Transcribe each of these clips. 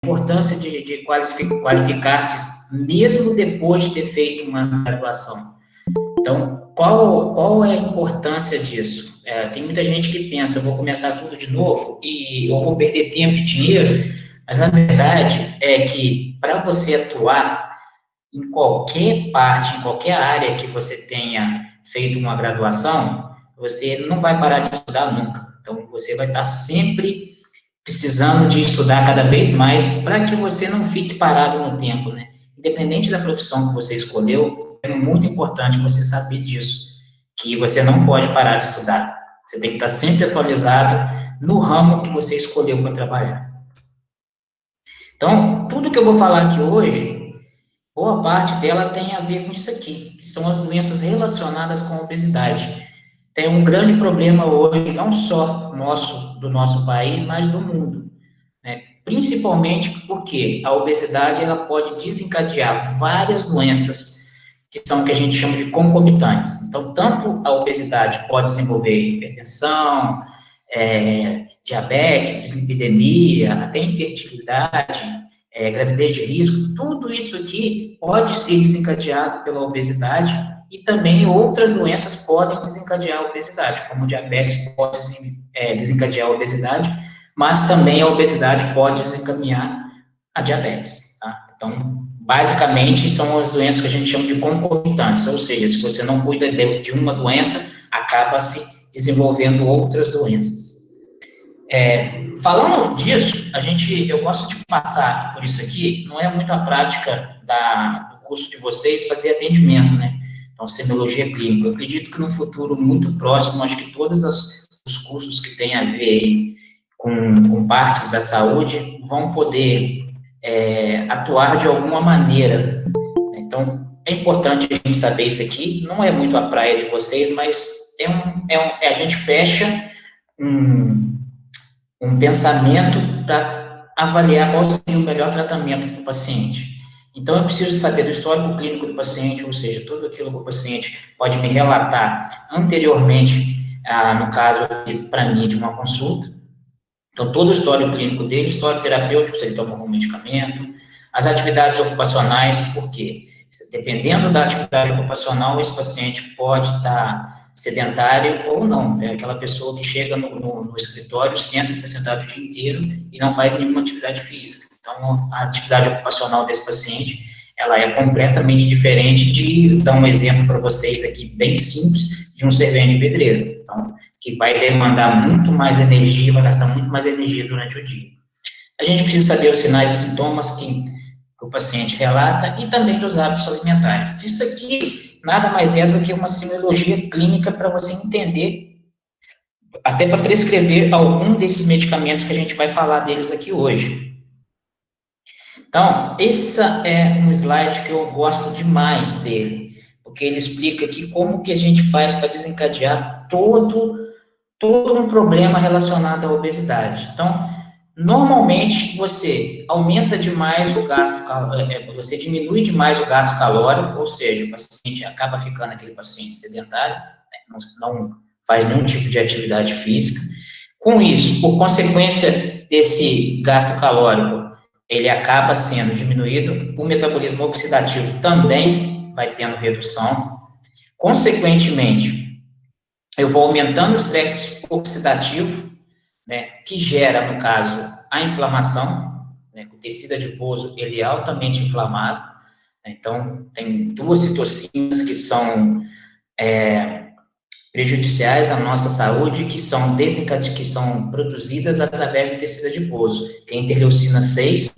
importância de qualificar-se mesmo depois de ter feito uma graduação. Então, qual é a importância disso? Tem muita gente que pensa, vou começar tudo de novo e eu vou perder tempo e dinheiro, mas na verdade é que para você atuar em qualquer parte, em qualquer área que você tenha feito uma graduação, você não vai parar de estudar nunca. Então, você vai estar sempre precisando de estudar cada vez mais para que você não fique parado no tempo, né? Independente da profissão que você escolheu, é muito importante você saber disso, que você não pode parar de estudar. Você tem que estar sempre atualizado no ramo que você escolheu para trabalhar. Então, tudo que eu vou falar aqui hoje, boa parte dela tem a ver com isso aqui, que são as doenças relacionadas com a obesidade. Tem um grande problema hoje, não só do nosso país, mas do mundo, né? Principalmente porque a obesidade ela pode desencadear várias doenças que são o que a gente chama de concomitantes. Então, tanto a obesidade pode desenvolver hipertensão, diabetes, dislipidemia, até infertilidade, gravidez de risco, tudo isso aqui pode ser desencadeado pela obesidade e também outras doenças podem desencadear a obesidade, como diabetes pode desencadear a obesidade, mas também a obesidade pode desencaminhar a diabetes, tá? Então, basicamente, são as doenças que a gente chama de concomitantes, ou seja, se você não cuida de uma doença, acaba se desenvolvendo outras doenças. Falando disso, eu gosto de passar por isso aqui, não é muito a prática do curso de vocês fazer atendimento, né? Então, semiologia clínica. Eu acredito que no futuro muito próximo, acho que todos os cursos que têm a ver com partes da saúde vão poder atuar de alguma maneira. Então, é importante a gente saber isso aqui, não é muito a praia de vocês, mas a gente fecha um pensamento para avaliar qual seria o melhor tratamento para o paciente. Então, eu preciso saber do histórico clínico do paciente, ou seja, tudo aquilo que o paciente pode me relatar anteriormente, no caso, para mim, de uma consulta. Então, todo o histórico clínico dele, histórico terapêutico, se ele toma algum medicamento, as atividades ocupacionais, por quê? Dependendo da atividade ocupacional, esse paciente pode estar sedentário ou não. É aquela pessoa que chega no escritório, senta, fica sentado o dia inteiro e não faz nenhuma atividade física. Então, a atividade ocupacional desse paciente, ela é completamente diferente dar um exemplo para vocês aqui, bem simples, de um servente pedreiro. Então, que vai demandar muito mais energia, vai gastar muito mais energia durante o dia. A gente precisa saber os sinais e sintomas que o paciente relata e também dos hábitos alimentares. Isso aqui nada mais é do que uma semiologia clínica para você entender, até para prescrever algum desses medicamentos que a gente vai falar deles aqui hoje. Então, esse é um slide que eu gosto demais dele, porque ele explica aqui como que a gente faz para desencadear todo um problema relacionado à obesidade. Então, normalmente, você aumenta demais o gasto, você diminui demais o gasto calórico, ou seja, o paciente acaba ficando aquele paciente sedentário, né, não faz nenhum tipo de atividade física. Com isso, por consequência desse gasto calórico, ele acaba sendo diminuído, o metabolismo oxidativo também vai tendo redução. Consequentemente, eu vou aumentando o estresse oxidativo, né, que gera, no caso, a inflamação, né, o tecido adiposo, ele é altamente inflamado, né, então, tem duas citocinas que são prejudiciais à nossa saúde, que são produzidas através do tecido adiposo, que é a interleucina 6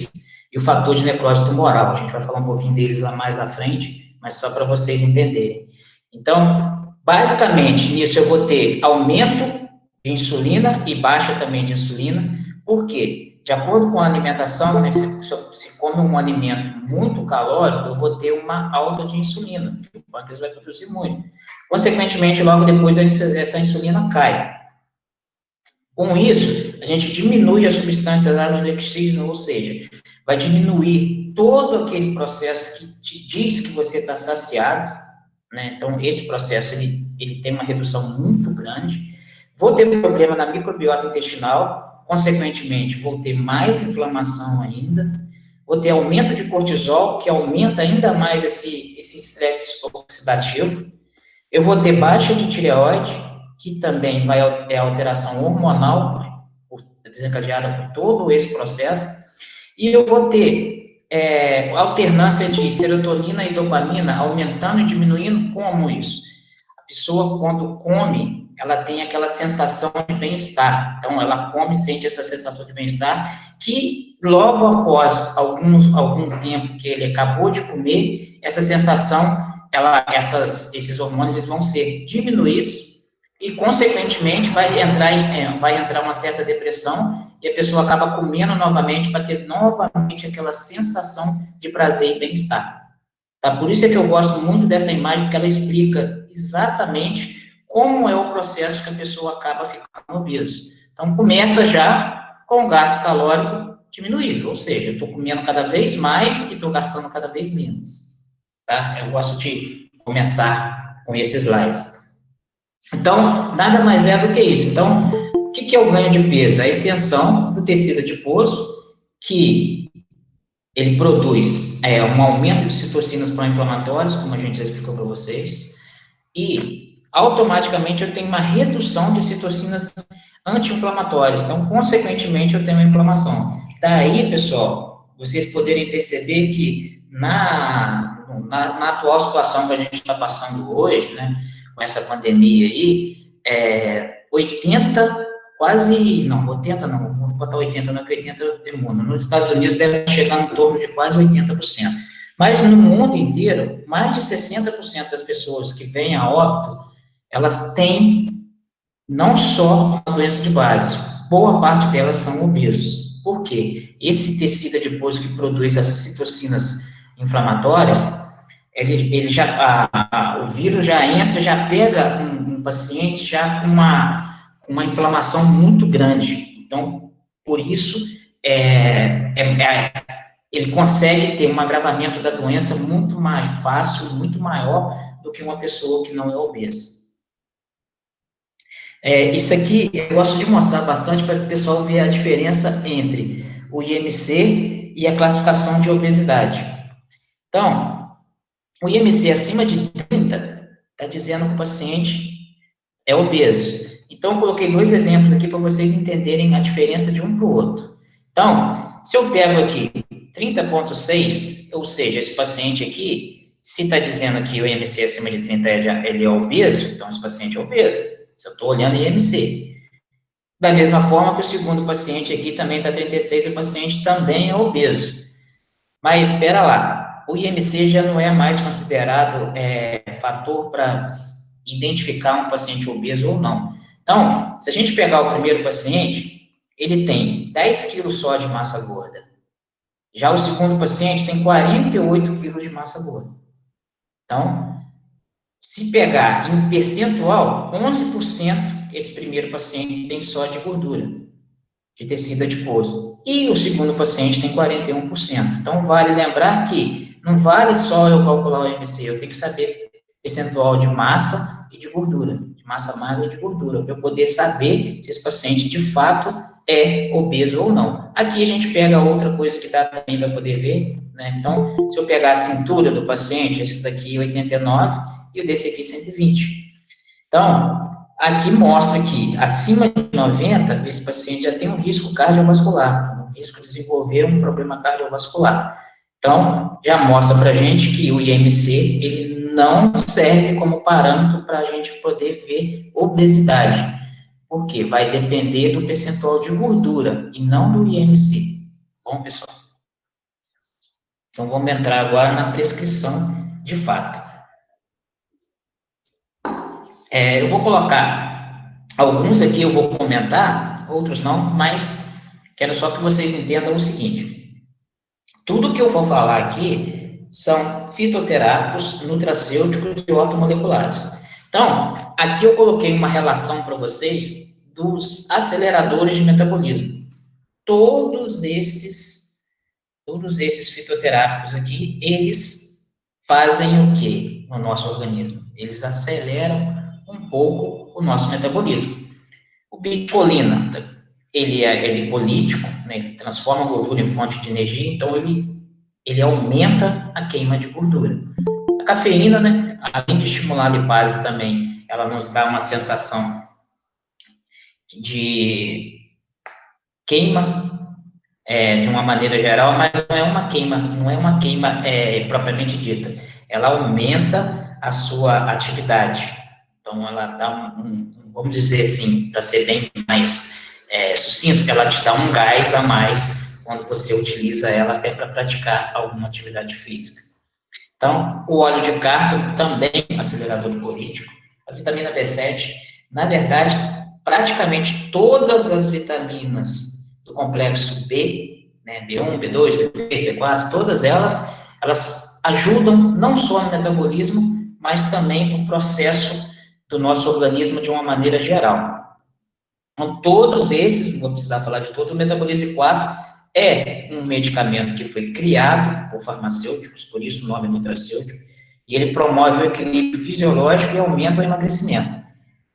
e o fator de necrose tumoral. A gente vai falar um pouquinho deles lá mais à frente, mas só para vocês entenderem. Então, basicamente, nisso eu vou ter aumento de insulina e baixa também de insulina. Por quê? De acordo com a alimentação, né, se come um alimento muito calórico, eu vou ter uma alta de insulina, porque o pâncreas vai produzir muito. Consequentemente, logo depois, essa insulina cai. Com isso, a gente diminui a substância alodextrina, ou seja, vai diminuir todo aquele processo que te diz que você está saciado, né? Então, esse processo, ele tem uma redução muito grande. Vou ter um problema na microbiota intestinal, consequentemente, vou ter mais inflamação ainda, vou ter aumento de cortisol, que aumenta ainda mais esse estresse oxidativo, eu vou ter baixa de tireoide, que também é alteração hormonal, desencadeada por todo esse processo, e eu vou ter alternância de serotonina e dopamina aumentando e diminuindo. Como isso? A pessoa, quando come, ela tem aquela sensação de bem-estar. Então, ela come e sente essa sensação de bem-estar, que logo após algum tempo que ele acabou de comer, essa sensação, esses hormônios eles vão ser diminuídos e, consequentemente, vai entrar uma certa depressão e a pessoa acaba comendo novamente para ter novamente aquela sensação de prazer e bem-estar. Tá? Por isso é que eu gosto muito dessa imagem, porque ela explica exatamente como é o processo que a pessoa acaba ficando obeso. Então, começa já com o gasto calórico diminuído, ou seja, eu estou comendo cada vez mais e estou gastando cada vez menos. Tá? Eu gosto de começar com esses slides. Então, nada mais é do que isso. Então, o que é o ganho de peso? A extensão do tecido adiposo, que ele produz um aumento de citocinas pró-inflamatórias, como a gente já explicou para vocês, e automaticamente eu tenho uma redução de citocinas anti-inflamatórias. Então, consequentemente, eu tenho uma inflamação. Daí, pessoal, vocês poderem perceber que na atual situação que a gente está passando hoje, né, com essa pandemia aí, 80, quase, não, 80 não, vou botar 80, não é que 80 é mundo. Nos Estados Unidos deve chegar em torno de quase 80%. Mas no mundo inteiro, mais de 60% das pessoas que vêm a óbito, elas têm não só a doença de base, boa parte delas são obesos. Por quê? Esse tecido adiposo que produz essas citocinas inflamatórias, o vírus já entra, já pega um paciente já com uma inflamação muito grande. Então, por isso, ele consegue ter um agravamento da doença muito mais fácil, muito maior do que uma pessoa que não é obesa. Isso aqui eu gosto de mostrar bastante para que o pessoal veja a diferença entre o IMC e a classificação de obesidade. Então, o IMC acima de 30 está dizendo que o paciente é obeso. Então, eu coloquei 2 exemplos aqui para vocês entenderem a diferença de um para o outro. Então, se eu pego aqui 30,6, ou seja, esse paciente aqui, se está dizendo que o IMC acima de 30 ele é obeso, então esse paciente é obeso. Se eu estou olhando IMC. Da mesma forma que o segundo paciente aqui também está 36, o paciente também é obeso. Mas espera lá, o IMC já não é mais considerado fator para identificar um paciente obeso ou não. Então, se a gente pegar o primeiro paciente, ele tem 10 quilos só de massa gorda. Já o segundo paciente tem 48 quilos de massa gorda. Então, se pegar em percentual, 11% esse primeiro paciente tem só de gordura, de tecido adiposo. E o segundo paciente tem 41%. Então, vale lembrar que não vale só eu calcular o IMC, eu tenho que saber percentual de massa e de gordura, de massa magra e de gordura, para eu poder saber se esse paciente, de fato, é obeso ou não. Aqui a gente pega outra coisa que dá também para poder ver, né? Então, se eu pegar a cintura do paciente, esse daqui 89 e o desse aqui 120. Então, aqui mostra que acima de 90, esse paciente já tem um risco cardiovascular, um risco de desenvolver um problema cardiovascular. Então, já mostra para a gente que o IMC, ele não serve como parâmetro para a gente poder ver obesidade. Por quê? Vai depender do percentual de gordura e não do IMC. Bom, pessoal? Então, vamos entrar agora na prescrição de fato. Eu vou colocar alguns aqui, eu vou comentar, outros não, mas quero só que vocês entendam o seguinte. Tudo que eu vou falar aqui são fitoterápicos, nutracêuticos e ortomoleculares. Então, aqui eu coloquei uma relação para vocês dos aceleradores de metabolismo. Todos esses fitoterápicos aqui, eles fazem o quê no nosso organismo? Eles aceleram um pouco o nosso metabolismo. O biticolina, ele é político, né? Ele transforma a gordura em fonte de energia, então ele aumenta a queima de gordura. A cafeína, né, além de estimular a lipase também, ela nos dá uma sensação de queima de uma maneira geral, mas não é uma queima propriamente dita. Ela aumenta a sua atividade. Então, ela dá vamos dizer assim, para ser bem mais sucinto, ela te dá um gás a mais quando você utiliza ela até para praticar alguma atividade física. Então, o óleo de cártamo também é um acelerador político. A vitamina B7, na verdade, praticamente todas as vitaminas do complexo B, né, B1, B2, B3, B4, todas elas ajudam não só no metabolismo, mas também no processo do nosso organismo de uma maneira geral. Então, todos esses, não vou precisar falar de todos, o metabolismo 4 é um medicamento que foi criado por farmacêuticos, por isso o nome nutracêutico, e ele promove o equilíbrio fisiológico e aumenta o emagrecimento.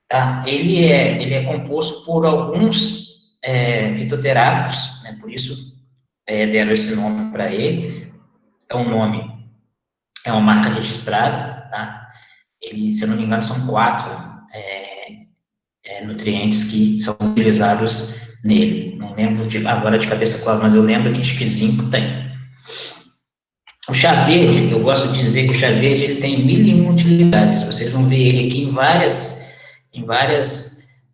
Tá? Ele é composto por alguns fitoterápicos, né? Por isso deram esse nome para ele. É um nome, é uma marca registrada, tá? Ele, se eu não me engano, são 4 nutrientes que são utilizados nele. Não lembro agora de cabeça qual, mas eu lembro que acho que zinco tem. O chá verde, eu gosto de dizer que o chá verde ele tem 1001 utilidades. Vocês vão ver ele aqui em várias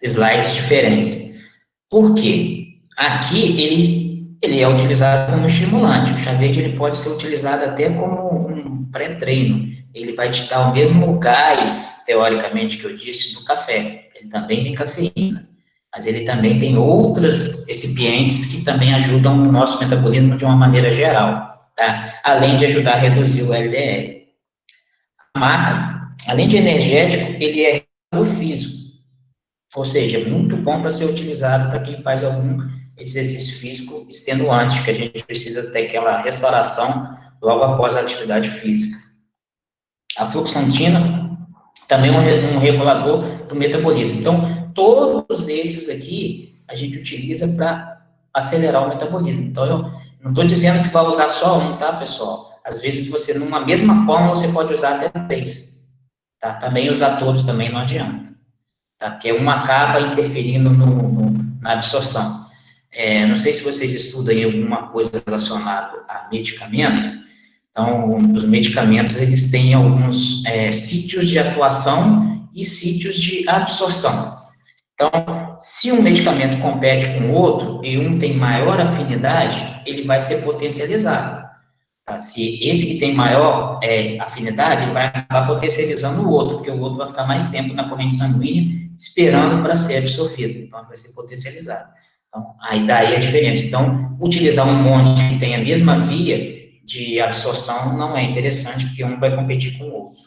slides diferentes. Por quê? Aqui ele é utilizado como estimulante. O chá verde ele pode ser utilizado até como um pré-treino. Ele vai te dar o mesmo gás, teoricamente, que eu disse, do café. Ele também tem cafeína, mas ele também tem outros recipientes que também ajudam o nosso metabolismo de uma maneira geral, tá? Além de ajudar a reduzir o LDL. A maca, além de energético, ele é físico, ou seja, muito bom para ser utilizado para quem faz algum exercício físico extenuante, que a gente precisa ter aquela restauração logo após a atividade física. A fluoxantina também é um regulador do metabolismo. Então, todos esses aqui a gente utiliza para acelerar o metabolismo. Então, eu não estou dizendo que vai usar só um, tá, pessoal? Às vezes, você, numa mesma fórmula, você pode usar até 3. Tá? Também usar todos também não adianta. Tá? Porque uma acaba interferindo na absorção. Não sei se vocês estudam alguma coisa relacionada a medicamento. Então, os medicamentos, eles têm alguns sítios de atuação e sítios de absorção. Então, se um medicamento compete com o outro e um tem maior afinidade, ele vai ser potencializado. Tá? Se esse que tem maior afinidade, ele vai acabar potencializando o outro, porque o outro vai ficar mais tempo na corrente sanguínea esperando para ser absorvido. Então, ele vai ser potencializado. Então, aí daí a diferença. Então, utilizar um monte que tem a mesma via de absorção não é interessante, porque um vai competir com o outro.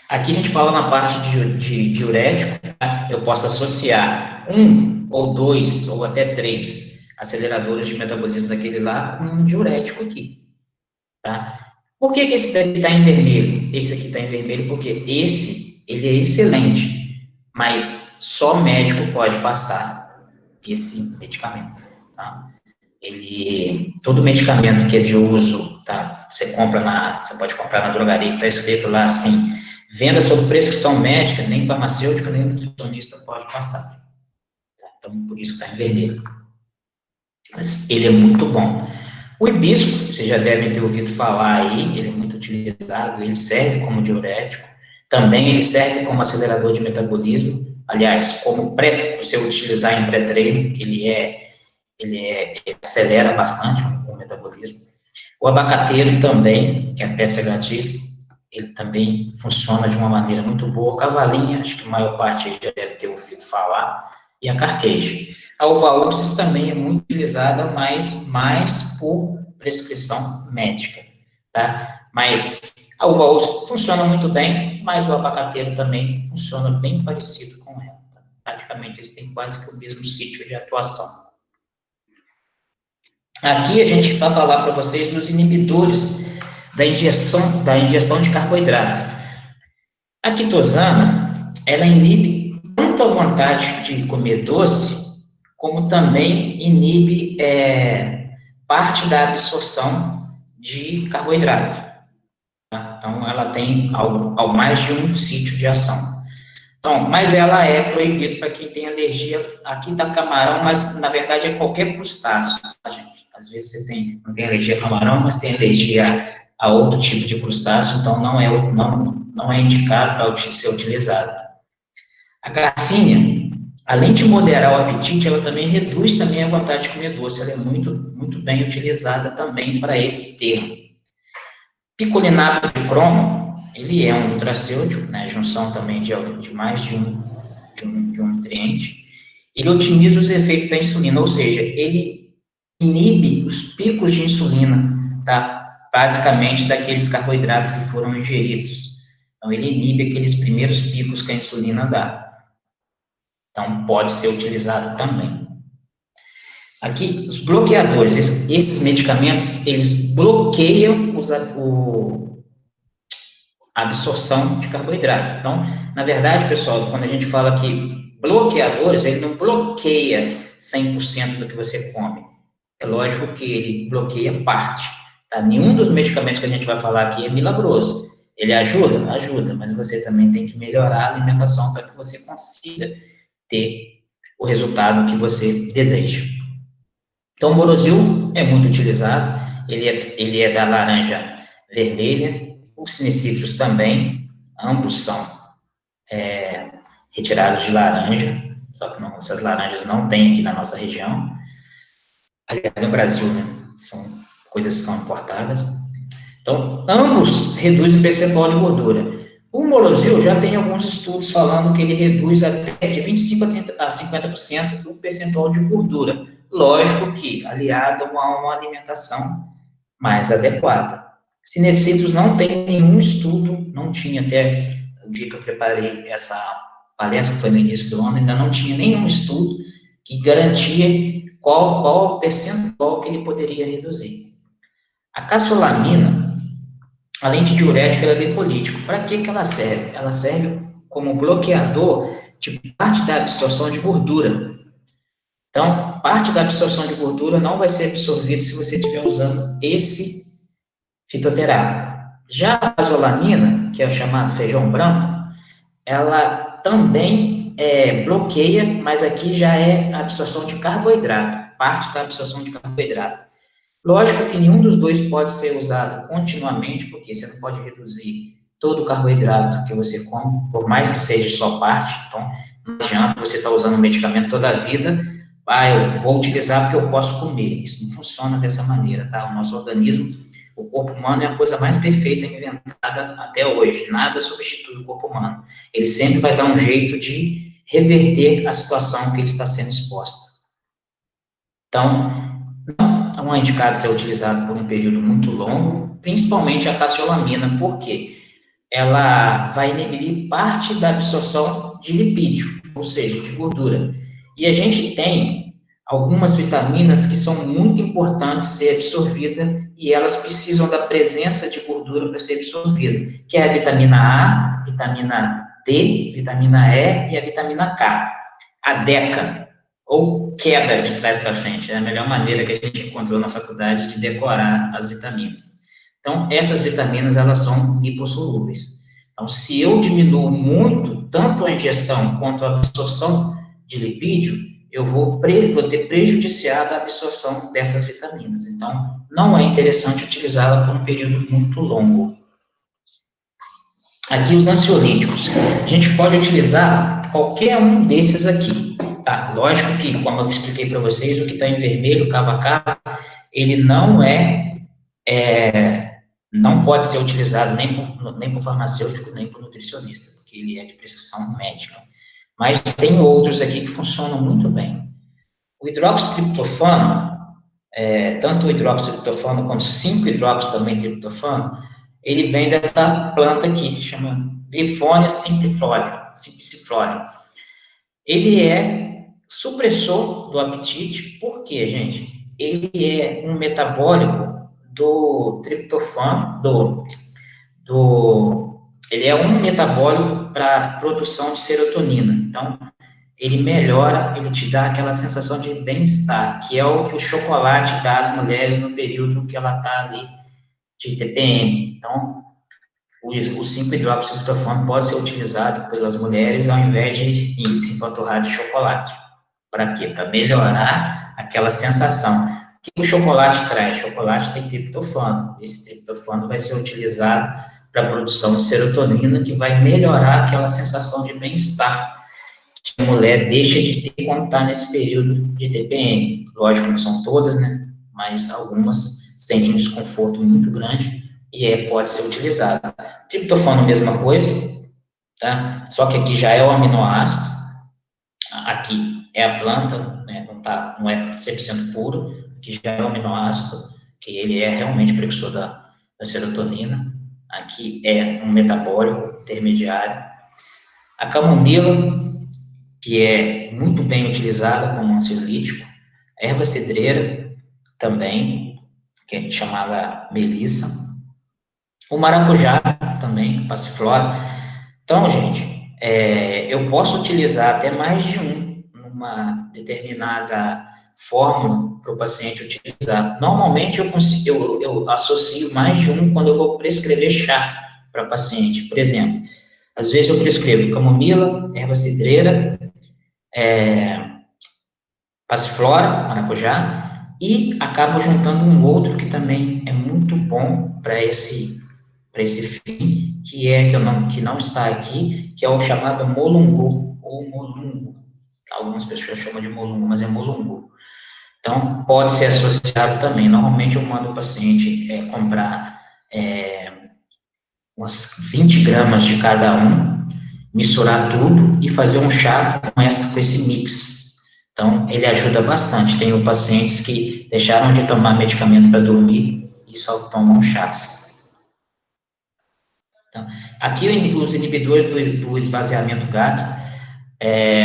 Aqui a gente fala na parte de diurético, tá? Eu posso associar 1 ou 2 ou até 3 aceleradores de metabolismo daquele lá com um diurético aqui, tá? Por que esse daqui está em vermelho? Esse aqui está em vermelho porque ele é excelente, mas só médico pode passar esse medicamento, tá? Todo medicamento que é de uso, tá? Você pode comprar na drogaria, que está escrito lá assim, venda sob prescrição médica, nem farmacêutico, nem nutricionista pode passar. Tá? Então, por isso está em vermelho. Mas ele é muito bom. O hibisco, vocês já devem ter ouvido falar aí, ele é muito utilizado, ele serve como diurético, também ele serve como acelerador de metabolismo, aliás, como você utilizar em pré-treino, que ele acelera bastante o metabolismo. O abacateiro também, que é a peça grátis, ele também funciona de uma maneira muito boa. Cavalinha, acho que a maior parte aí já deve ter ouvido falar, e a carqueja. A uva-ursis também é muito utilizada, mas mais por prescrição médica, tá? Mas a uva-ursis funciona muito bem, mas o abacateiro também funciona bem parecido com ela. Tá? Praticamente eles têm quase que o mesmo sítio de atuação. Aqui a gente vai falar para vocês dos inibidores da ingestão de carboidrato. A quitosana, ela inibe tanto a vontade de comer doce, como também inibe parte da absorção de carboidrato. Tá? Então, ela tem ao mais de um sítio de ação. Então, mas ela é proibida para quem tem alergia. Aqui tá camarão, mas na verdade é qualquer crustáceo, tá, gente? Às vezes você não tem alergia a camarão, mas tem alergia a outro tipo de crustáceo, então não é indicado para ser utilizado. A garcinha, além de moderar o apetite, ela também reduz também a vontade de comer doce. Ela é muito bem utilizada também para esse termo. Picolinato de cromo, ele é um nutracêutico, né, junção também de mais de um nutriente. Ele otimiza os efeitos da insulina, ou seja, ele inibe os picos de insulina, tá? Basicamente daqueles carboidratos que foram ingeridos. Então, ele inibe aqueles primeiros picos que a insulina dá. Então, pode ser utilizado também. Aqui, os bloqueadores, esses medicamentos, eles bloqueiam a absorção de carboidrato. Então, na verdade, pessoal, quando a gente fala que bloqueadores, ele não bloqueia 100% do que você come. É lógico que ele bloqueia parte. Tá? Nenhum dos medicamentos que a gente vai falar aqui é milagroso. Ele ajuda, mas você também tem que melhorar a alimentação para que você consiga ter o resultado que você deseja. Então, o Borosil é muito utilizado, ele é da laranja vermelha, os cinecítricos também, ambos são retirados de laranja, só que essas laranjas não tem aqui na nossa região, aliás, no Brasil, né? São coisas que são importadas. Então, ambos reduzem o percentual de gordura. O Morosil já tem alguns estudos falando que ele reduz até de 25% a 50% do percentual de gordura. Lógico que aliado a uma alimentação mais adequada. Cinecítricos não tem nenhum estudo, não tinha até o dia que eu preparei essa palestra, que foi no início do ano, ainda não tinha nenhum estudo que garantia qual o percentual que ele poderia reduzir. A caçolamina, além de diurético, ela é lipolitíco. Para que ela serve? Ela serve como bloqueador de parte da absorção de gordura. Então, parte da absorção de gordura não vai ser absorvida se você estiver usando esse fitoterápico. Já a azolamina, que é o chamado feijão branco, ela também bloqueia, mas aqui já é a absorção de carboidrato, parte da absorção de carboidrato. Lógico que nenhum dos dois pode ser usado continuamente, porque você não pode reduzir todo o carboidrato que você come, por mais que seja só parte. Então, não adianta você estar usando o medicamento toda a vida, eu vou utilizar porque eu posso comer. Isso não funciona dessa maneira, tá? O nosso organismo, o corpo humano é a coisa mais perfeita inventada até hoje. Nada substitui o corpo humano. Ele sempre vai dar um jeito de reverter a situação que ele está sendo exposta. Então, não é indicado ser utilizado por um período muito longo, principalmente a caçolamina, porque ela vai inibir parte da absorção de lipídio, ou seja, de gordura. E a gente tem algumas vitaminas que são muito importantes ser absorvidas e elas precisam da presença de gordura para ser absorvida, que é a vitamina A, vitamina D, vitamina E e a vitamina K. A DECA, ou queda de trás para frente, é a melhor maneira que a gente encontrou na faculdade de decorar as vitaminas. Então, essas vitaminas, elas são lipossolúveis. Então, se eu diminuo muito, tanto a ingestão quanto a absorção de lipídio, eu vou ter prejudiciado a absorção dessas vitaminas. Então, não é interessante utilizá-la por um período muito longo. Aqui, os ansiolíticos. A gente pode utilizar qualquer um desses aqui. Tá, lógico que, como eu expliquei para vocês, o que está em vermelho, cava-cava, ele não pode ser utilizado nem por farmacêutico, nem por nutricionista, porque ele é de prescrição médica. Mas tem outros aqui que funcionam muito bem. O hidroxitriptofano, tanto o hidroxitriptofano quanto 5-hidroxi também triptofano, ele vem dessa planta aqui, que chama Grifonia simplicifolia. Ele é supressor do apetite, por quê, gente? Ele é um metabólico do triptofano, ele é um metabólico para produção de serotonina. Então, ele melhora, ele te dá aquela sensação de bem-estar, que é o que o chocolate dá às mulheres no período que ela está ali de TPM. Então, o 5-hidroxitriptofano pode ser utilizado pelas mulheres ao invés de se empanturrar de chocolate. Para quê? Para melhorar aquela sensação. O que o chocolate traz? O chocolate tem triptofano. Esse triptofano vai ser utilizado para a produção de serotonina, que vai melhorar aquela sensação de bem-estar que a mulher deixa de ter quando está nesse período de TPM. Lógico que não são todas, né? Mas algumas sentem um desconforto muito grande e pode ser utilizado. Triptofano, mesma coisa, tá? Só que aqui já é o aminoácido, aqui é a planta, né? Não é 100% puro, aqui já é o aminoácido, que ele é realmente precursor da serotonina. Aqui é um metabólico intermediário. A camomila, que é muito bem utilizada como ansiolítico, a erva cedreira também, que é chamada melissa, o maracujá também, passiflora. Então, gente, eu posso utilizar até mais de um numa determinada fórmula para o paciente utilizar. Normalmente, eu associo mais de um quando eu vou prescrever chá para paciente. Por exemplo, às vezes eu prescrevo camomila, erva cidreira, passiflora, maracujá, e acabo juntando um outro que também é muito bom para esse fim, que não está aqui, que é o chamado molungu, ou molungo. Algumas pessoas chamam de molungo, mas é molungu. Então, pode ser associado também. Normalmente, eu mando o paciente comprar umas 20 gramas de cada um, misturar tudo e fazer um chá com esse mix. Então, ele ajuda bastante. Tenho pacientes que deixaram de tomar medicamento para dormir e só tomam chás. Então, aqui, os inibidores do esvaziamento gástrico,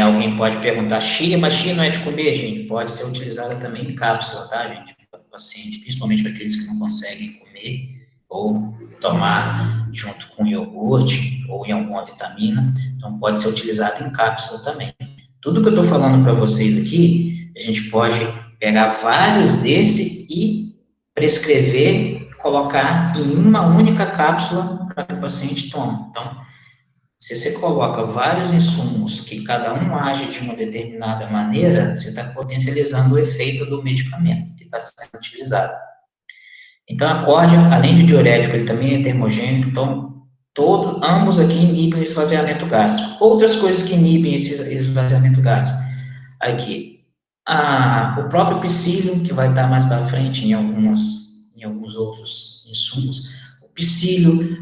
alguém pode perguntar, chia, mas chia não é de comer, gente? Pode ser utilizada também em cápsula, tá, gente? Para o paciente, principalmente para aqueles que não conseguem comer ou tomar junto com iogurte ou em alguma vitamina. Então, pode ser utilizado em cápsula também. Tudo que eu estou falando para vocês aqui, a gente pode pegar vários desses e prescrever, colocar em uma única cápsula para que o paciente tome. Então, se você coloca vários insumos que cada um age de uma determinada maneira, você está potencializando o efeito do medicamento que está sendo utilizado. Então, a córdia, além de diurético, ele também é termogênico, então, ambos aqui inibem o esvaziamento gástrico. Outras coisas que inibem esse esvaziamento gástrico, aqui, o próprio psyllium, que vai estar mais para frente em alguns outros insumos, o psyllium,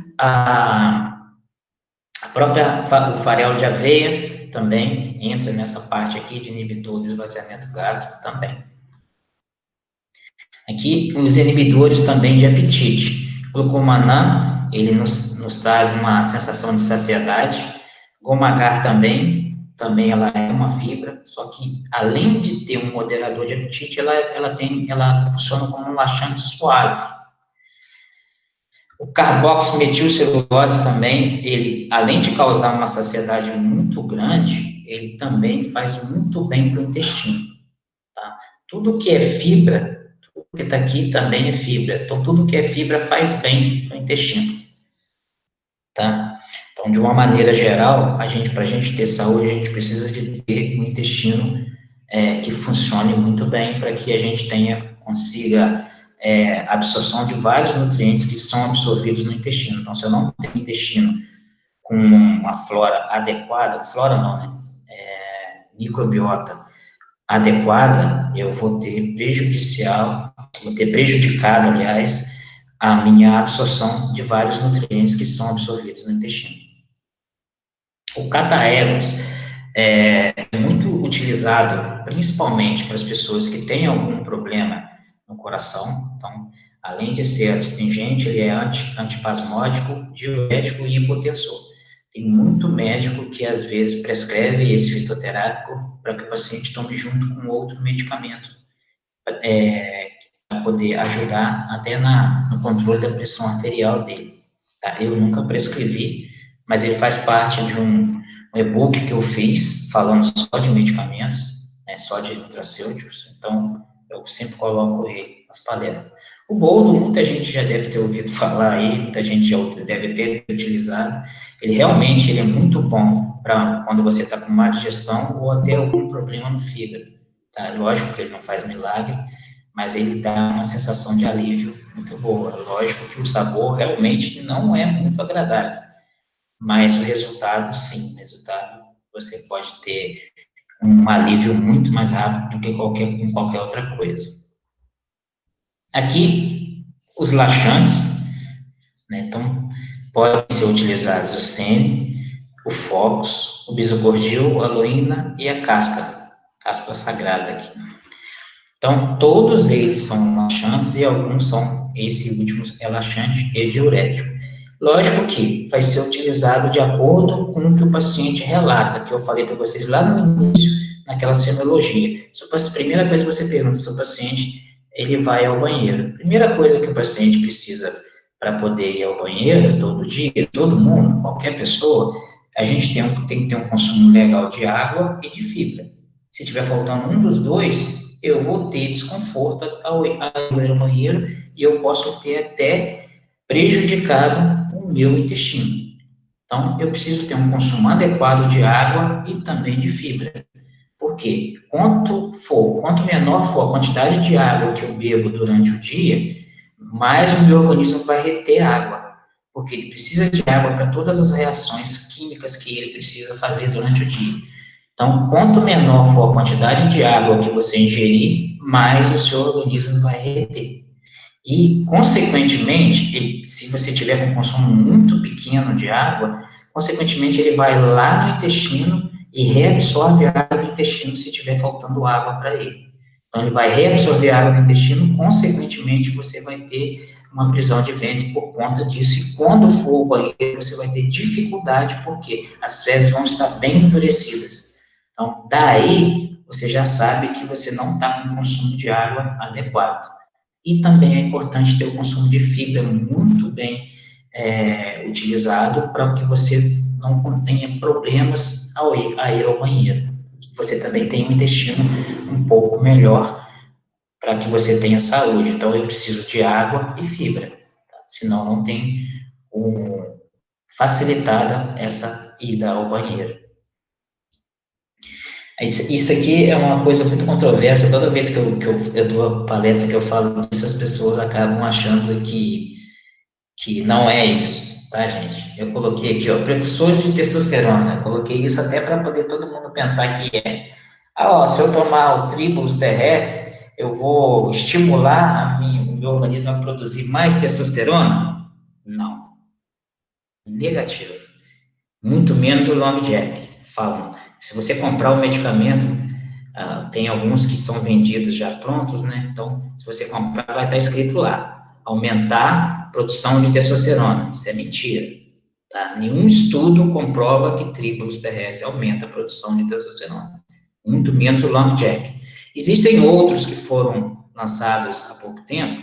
o farelo de aveia também entra nessa parte aqui de inibidor do esvaziamento gástrico também. Aqui, os inibidores também de apetite. Glucomannan, ele nos traz uma sensação de saciedade. Gomagar também ela é uma fibra, só que além de ter um moderador de apetite, ela funciona como um laxante suave. O carboximetilcelulose também, ele, além de causar uma saciedade muito grande, ele também faz muito bem para o intestino. Tá? Tudo que é fibra, tudo que está aqui também é fibra. Então, tudo que é fibra faz bem para o intestino. Tá? Então, de uma maneira geral, para a gente ter saúde, a gente precisa de ter um intestino que funcione muito bem para que a gente consiga absorção de vários nutrientes que são absorvidos no intestino. Então, se eu não tenho intestino com uma flora adequada, flora não, né? Microbiota adequada, eu vou ter prejudicado, aliás, a minha absorção de vários nutrientes que são absorvidos no intestino. O cataeros é muito utilizado, principalmente para as pessoas que têm algum problema no coração. Então, além de ser astringente, ele é antipasmódico, diurético e hipotensor. Tem muito médico que, às vezes, prescreve esse fitoterápico para que o paciente tome junto com outro medicamento, para poder ajudar até no controle da pressão arterial dele. Tá? Eu nunca prescrevi, mas ele faz parte de um e-book que eu fiz falando só de medicamentos, né, só de nutracêuticos, então eu sempre coloco ele nas palestras. O boldo, muita gente já deve ter ouvido falar aí, muita gente já deve ter utilizado. Ele realmente ele é muito bom para quando você está com má digestão ou até algum problema no fígado. Tá? Lógico que ele não faz milagre, mas ele dá uma sensação de alívio muito boa. Lógico que o sabor realmente não é muito agradável, mas o resultado, sim, o resultado você pode ter um alívio muito mais rápido do que com qualquer outra coisa. Aqui, os laxantes, né, então, podem ser utilizados o sene, o fox, o bisocordil, a aloína e a casca sagrada aqui. Então, todos eles são laxantes e alguns são, esse último é laxante e diurético. Lógico que vai ser utilizado de acordo com o que o paciente relata, que eu falei para vocês lá no início, naquela semiologia. A primeira coisa que você pergunta se o paciente ele vai ao banheiro. Primeira coisa que o paciente precisa para poder ir ao banheiro todo dia, todo mundo, qualquer pessoa, a gente tem que ter um consumo legal de água e de fibra. Se tiver faltando um dos dois, eu vou ter desconforto ao ir ao banheiro e eu posso ter até prejudicado o meu intestino. Então, eu preciso ter um consumo adequado de água e também de fibra. Por quê? Quanto menor for a quantidade de água que eu bebo durante o dia, mais o meu organismo vai reter água, porque ele precisa de água para todas as reações químicas que ele precisa fazer durante o dia. Então, quanto menor for a quantidade de água que você ingerir, mais o seu organismo vai reter. E, consequentemente, se você tiver com um consumo muito pequeno de água, consequentemente ele vai lá no intestino e reabsorve a água do intestino se estiver faltando água para ele. Então, ele vai reabsorver a água do intestino, consequentemente, você vai ter uma prisão de ventre por conta disso. E quando for ao banheiro, você vai ter dificuldade, porque as fezes vão estar bem endurecidas. Então, daí, você já sabe que você não está com um consumo de água adequado. E também é importante ter o consumo de fibra muito bem utilizado para que você não tenha problemas a ir ao banheiro. Você também tem um intestino um pouco melhor para que você tenha saúde. Então, eu preciso de água e fibra, tá? Senão não tem facilitada essa ida ao banheiro. Isso aqui é uma coisa muito controversa. Toda vez que eu dou a palestra que eu falo disso, as pessoas acabam achando que não é isso, tá, gente? Eu coloquei aqui, ó, precursores de testosterona. Eu coloquei isso até para poder todo mundo pensar que é. Ó, se eu tomar o tribulus terrestre, eu vou estimular o meu organismo a produzir mais testosterona? Não. Negativo. Muito menos o long jack. Falam, se você comprar o medicamento, tem alguns que são vendidos já prontos, né? Então, se você comprar, vai estar escrito lá, aumentar a produção de testosterona. Isso é mentira, tá? Nenhum estudo comprova que tribulus terrestre aumenta a produção de testosterona. Muito menos o long jack. Existem outros que foram lançados há pouco tempo,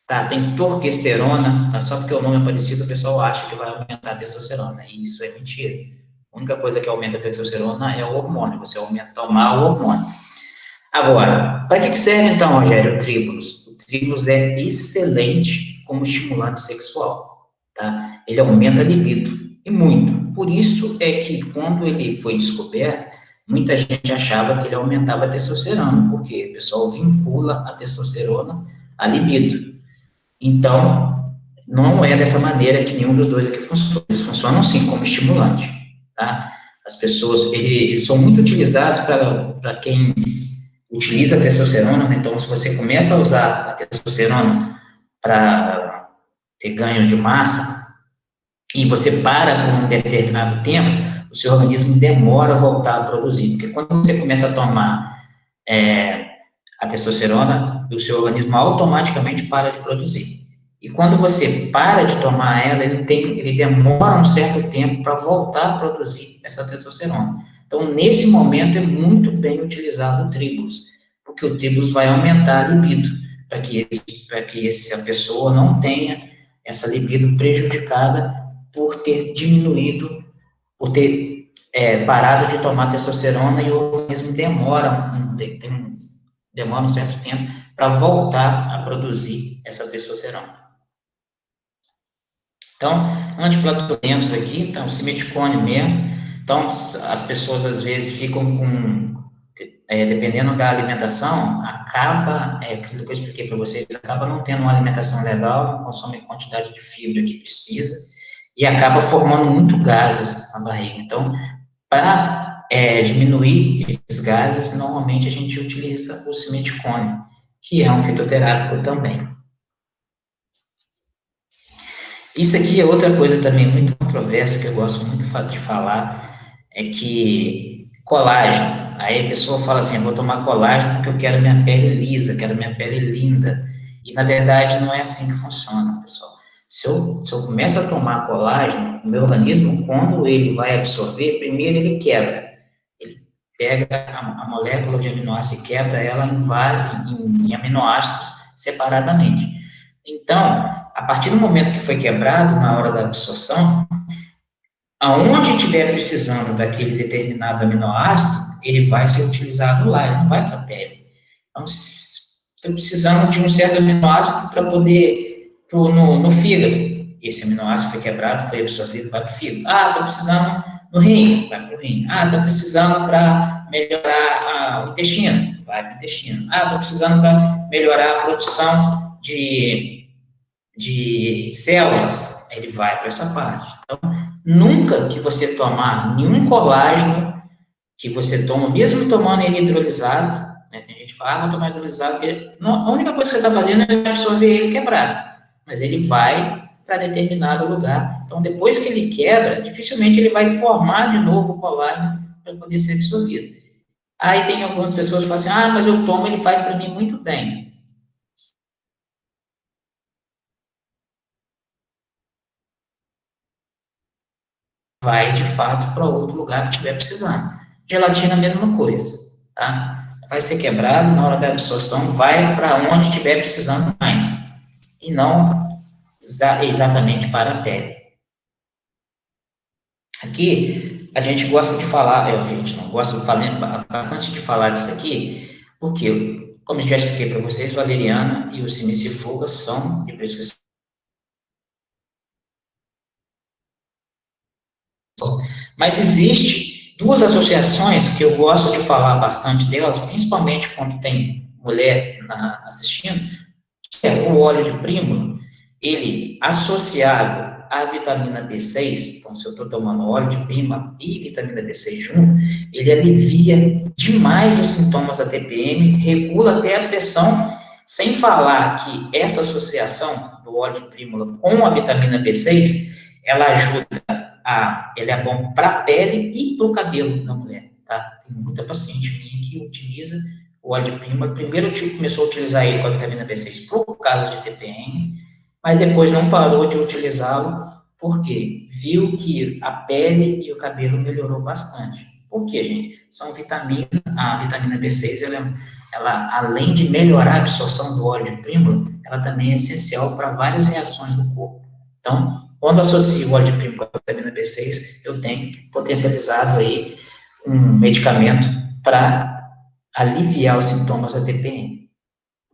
tá? Tem torquesterona, tá? Só porque o nome é parecido, o pessoal acha que vai aumentar a testosterona, e isso é mentira. A única coisa que aumenta a testosterona é o hormônio, você aumenta tomar o hormônio. Agora, para que serve então, Rogério, o tribulus? O tribulus é excelente como estimulante sexual, tá? Ele aumenta a libido, e muito. Por isso é que quando ele foi descoberto, muita gente achava que ele aumentava a testosterona, porque o pessoal vincula a testosterona à libido. Então, não é dessa maneira que nenhum dos dois aqui funciona. Eles funcionam sim como estimulante, tá? As pessoas, eles são muito utilizados para quem utiliza a testosterona, né? Então, se você começa a usar a testosterona para ter ganho de massa e você para por um determinado tempo, o seu organismo demora a voltar a produzir, porque quando você começa a tomar a testosterona, o seu organismo automaticamente para de produzir. E quando você para de tomar ela, ele demora um certo tempo para voltar a produzir essa testosterona. Então, nesse momento, é muito bem utilizado o tribulus, porque o tribulus vai aumentar a libido, para que a pessoa não tenha essa libido prejudicada por ter diminuído, por ter parado de tomar testosterona e o organismo demora um certo tempo para voltar a produzir essa testosterona. Então, anti-inflamatórios aqui, então, simeticone mesmo. Então, as pessoas às vezes ficam dependendo da alimentação, aquilo que eu expliquei para vocês, acaba não tendo uma alimentação legal, não consome a quantidade de fibra que precisa, e acaba formando muito gases na barriga. Então, para diminuir esses gases, normalmente a gente utiliza o simeticone, que é um fitoterápico também. Isso aqui é outra coisa também muito controversa, que eu gosto muito de falar, é que colágeno. Aí a pessoa fala assim, eu vou tomar colágeno porque eu quero minha pele lisa, quero minha pele linda. E, na verdade, não é assim que funciona, pessoal. Se eu começo a tomar colágeno, o meu organismo, quando ele vai absorver, primeiro ele quebra. Ele pega a molécula de aminoácido e quebra ela em aminoácidos separadamente. Então, a partir do momento que foi quebrado, na hora da absorção, aonde estiver precisando daquele determinado aminoácido, ele vai ser utilizado lá, ele não vai para a pele. Então, estou precisando de um certo aminoácido para poder, no fígado. Esse aminoácido foi quebrado, foi absorvido, vai para o fígado. Ah, estou precisando no rim, vai para o rim. Ah, estou precisando para melhorar o intestino, vai para o intestino. Ah, estou precisando para melhorar a produção de células, ele vai para essa parte. Então, nunca que você tomar nenhum colágeno que você toma, mesmo tomando ele hidrolisado, né, tem gente que fala, vou tomar hidrolisado, porque a única coisa que você está fazendo é absorver ele quebrado, mas ele vai para determinado lugar. Então, depois que ele quebra, dificilmente ele vai formar de novo o colágeno para poder ser absorvido. Aí tem algumas pessoas que falam assim, mas eu tomo, ele faz para mim muito bem. Vai de fato para outro lugar que estiver precisando. Gelatina, a mesma coisa, tá? Vai ser quebrado, na hora da absorção, vai para onde estiver precisando mais, e não exatamente para a pele. Aqui, a gente gosta de falar, a gente não gosta de falar bastante de falar disso aqui, porque, como eu já expliquei para vocês, valeriana e o sinicifuga são de prescrição. Mas existe duas associações que eu gosto de falar bastante delas, principalmente quando tem mulher assistindo, que é o óleo de prímulo, ele associado à vitamina B6, então se eu estou tomando óleo de prímula e vitamina B6 junto, ele alivia demais os sintomas da TPM, regula até a pressão, sem falar que essa associação do óleo de prímula com a vitamina B6, ela ajuda ele é bom para a pele e para o cabelo da mulher, tá? Tem muita paciente minha que utiliza o óleo de prímula. Primeiro começou a utilizar ele com a vitamina B6 por causa de TPM, mas depois não parou de utilizá-lo porque viu que a pele e o cabelo melhorou bastante. Por quê, gente? A vitamina B6, ela, além de melhorar a absorção do óleo de prímula, ela também é essencial para várias reações do corpo. Então, quando associo o óleo de prímula com a vitamina B6, eu tenho potencializado aí um medicamento para aliviar os sintomas da TPM.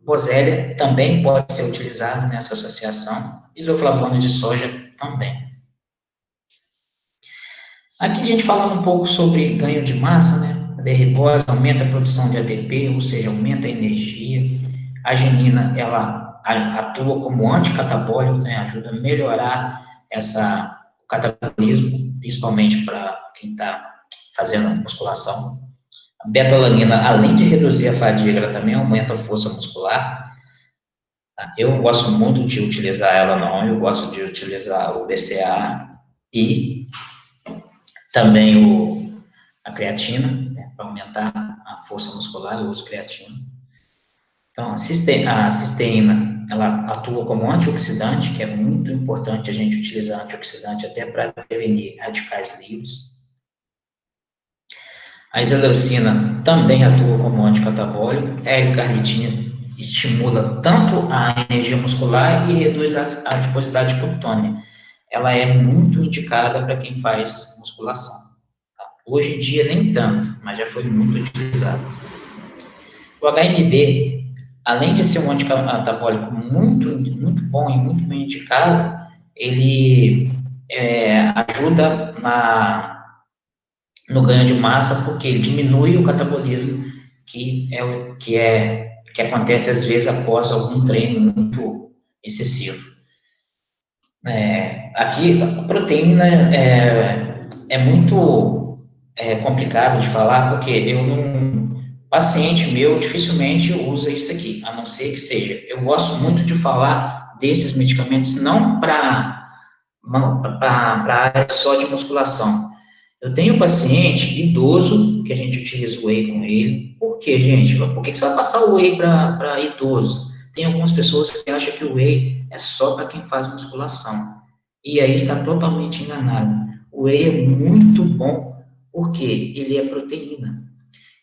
Groselha também pode ser utilizado nessa associação, isoflavono de soja também. Aqui a gente falando um pouco sobre ganho de massa, né? A D-ribose aumenta a produção de ATP, ou seja, aumenta a energia. A arginina, ela atua como anticatabólico, né? Ajuda a melhorar o catabolismo, principalmente para quem está fazendo musculação. A beta-alanina, além de reduzir a fadiga, ela também aumenta a força muscular. Eu não gosto muito de utilizar ela, não. Eu gosto de utilizar o BCA e também a creatina, né, para aumentar a força muscular. Eu uso creatina. Então, a cisteína, ela atua como antioxidante, que é muito importante a gente utilizar antioxidante até para prevenir radicais livres. A isoleucina também atua como anticatabólico. A L-carnitina estimula tanto a energia muscular e reduz a adiposidade cutânea. Ela é muito indicada para quem faz musculação. Tá? Hoje em dia nem tanto, mas já foi muito utilizado. O HMB, além de ser um anticatabólico muito bom e muito bem indicado, ele ajuda no ganho de massa, porque ele diminui o catabolismo, que acontece às vezes após algum treino muito excessivo. Aqui, a proteína é muito complicado de falar, porque paciente meu dificilmente usa isso aqui, a não ser que seja. Eu gosto muito de falar desses medicamentos não para a área só de musculação. Eu tenho um paciente idoso que a gente utiliza o whey com ele. Por quê, gente? Por que você vai passar o whey para idoso? Tem algumas pessoas que acham que o whey é só para quem faz musculação. E aí está totalmente enganado. O whey é muito bom porque ele é proteína.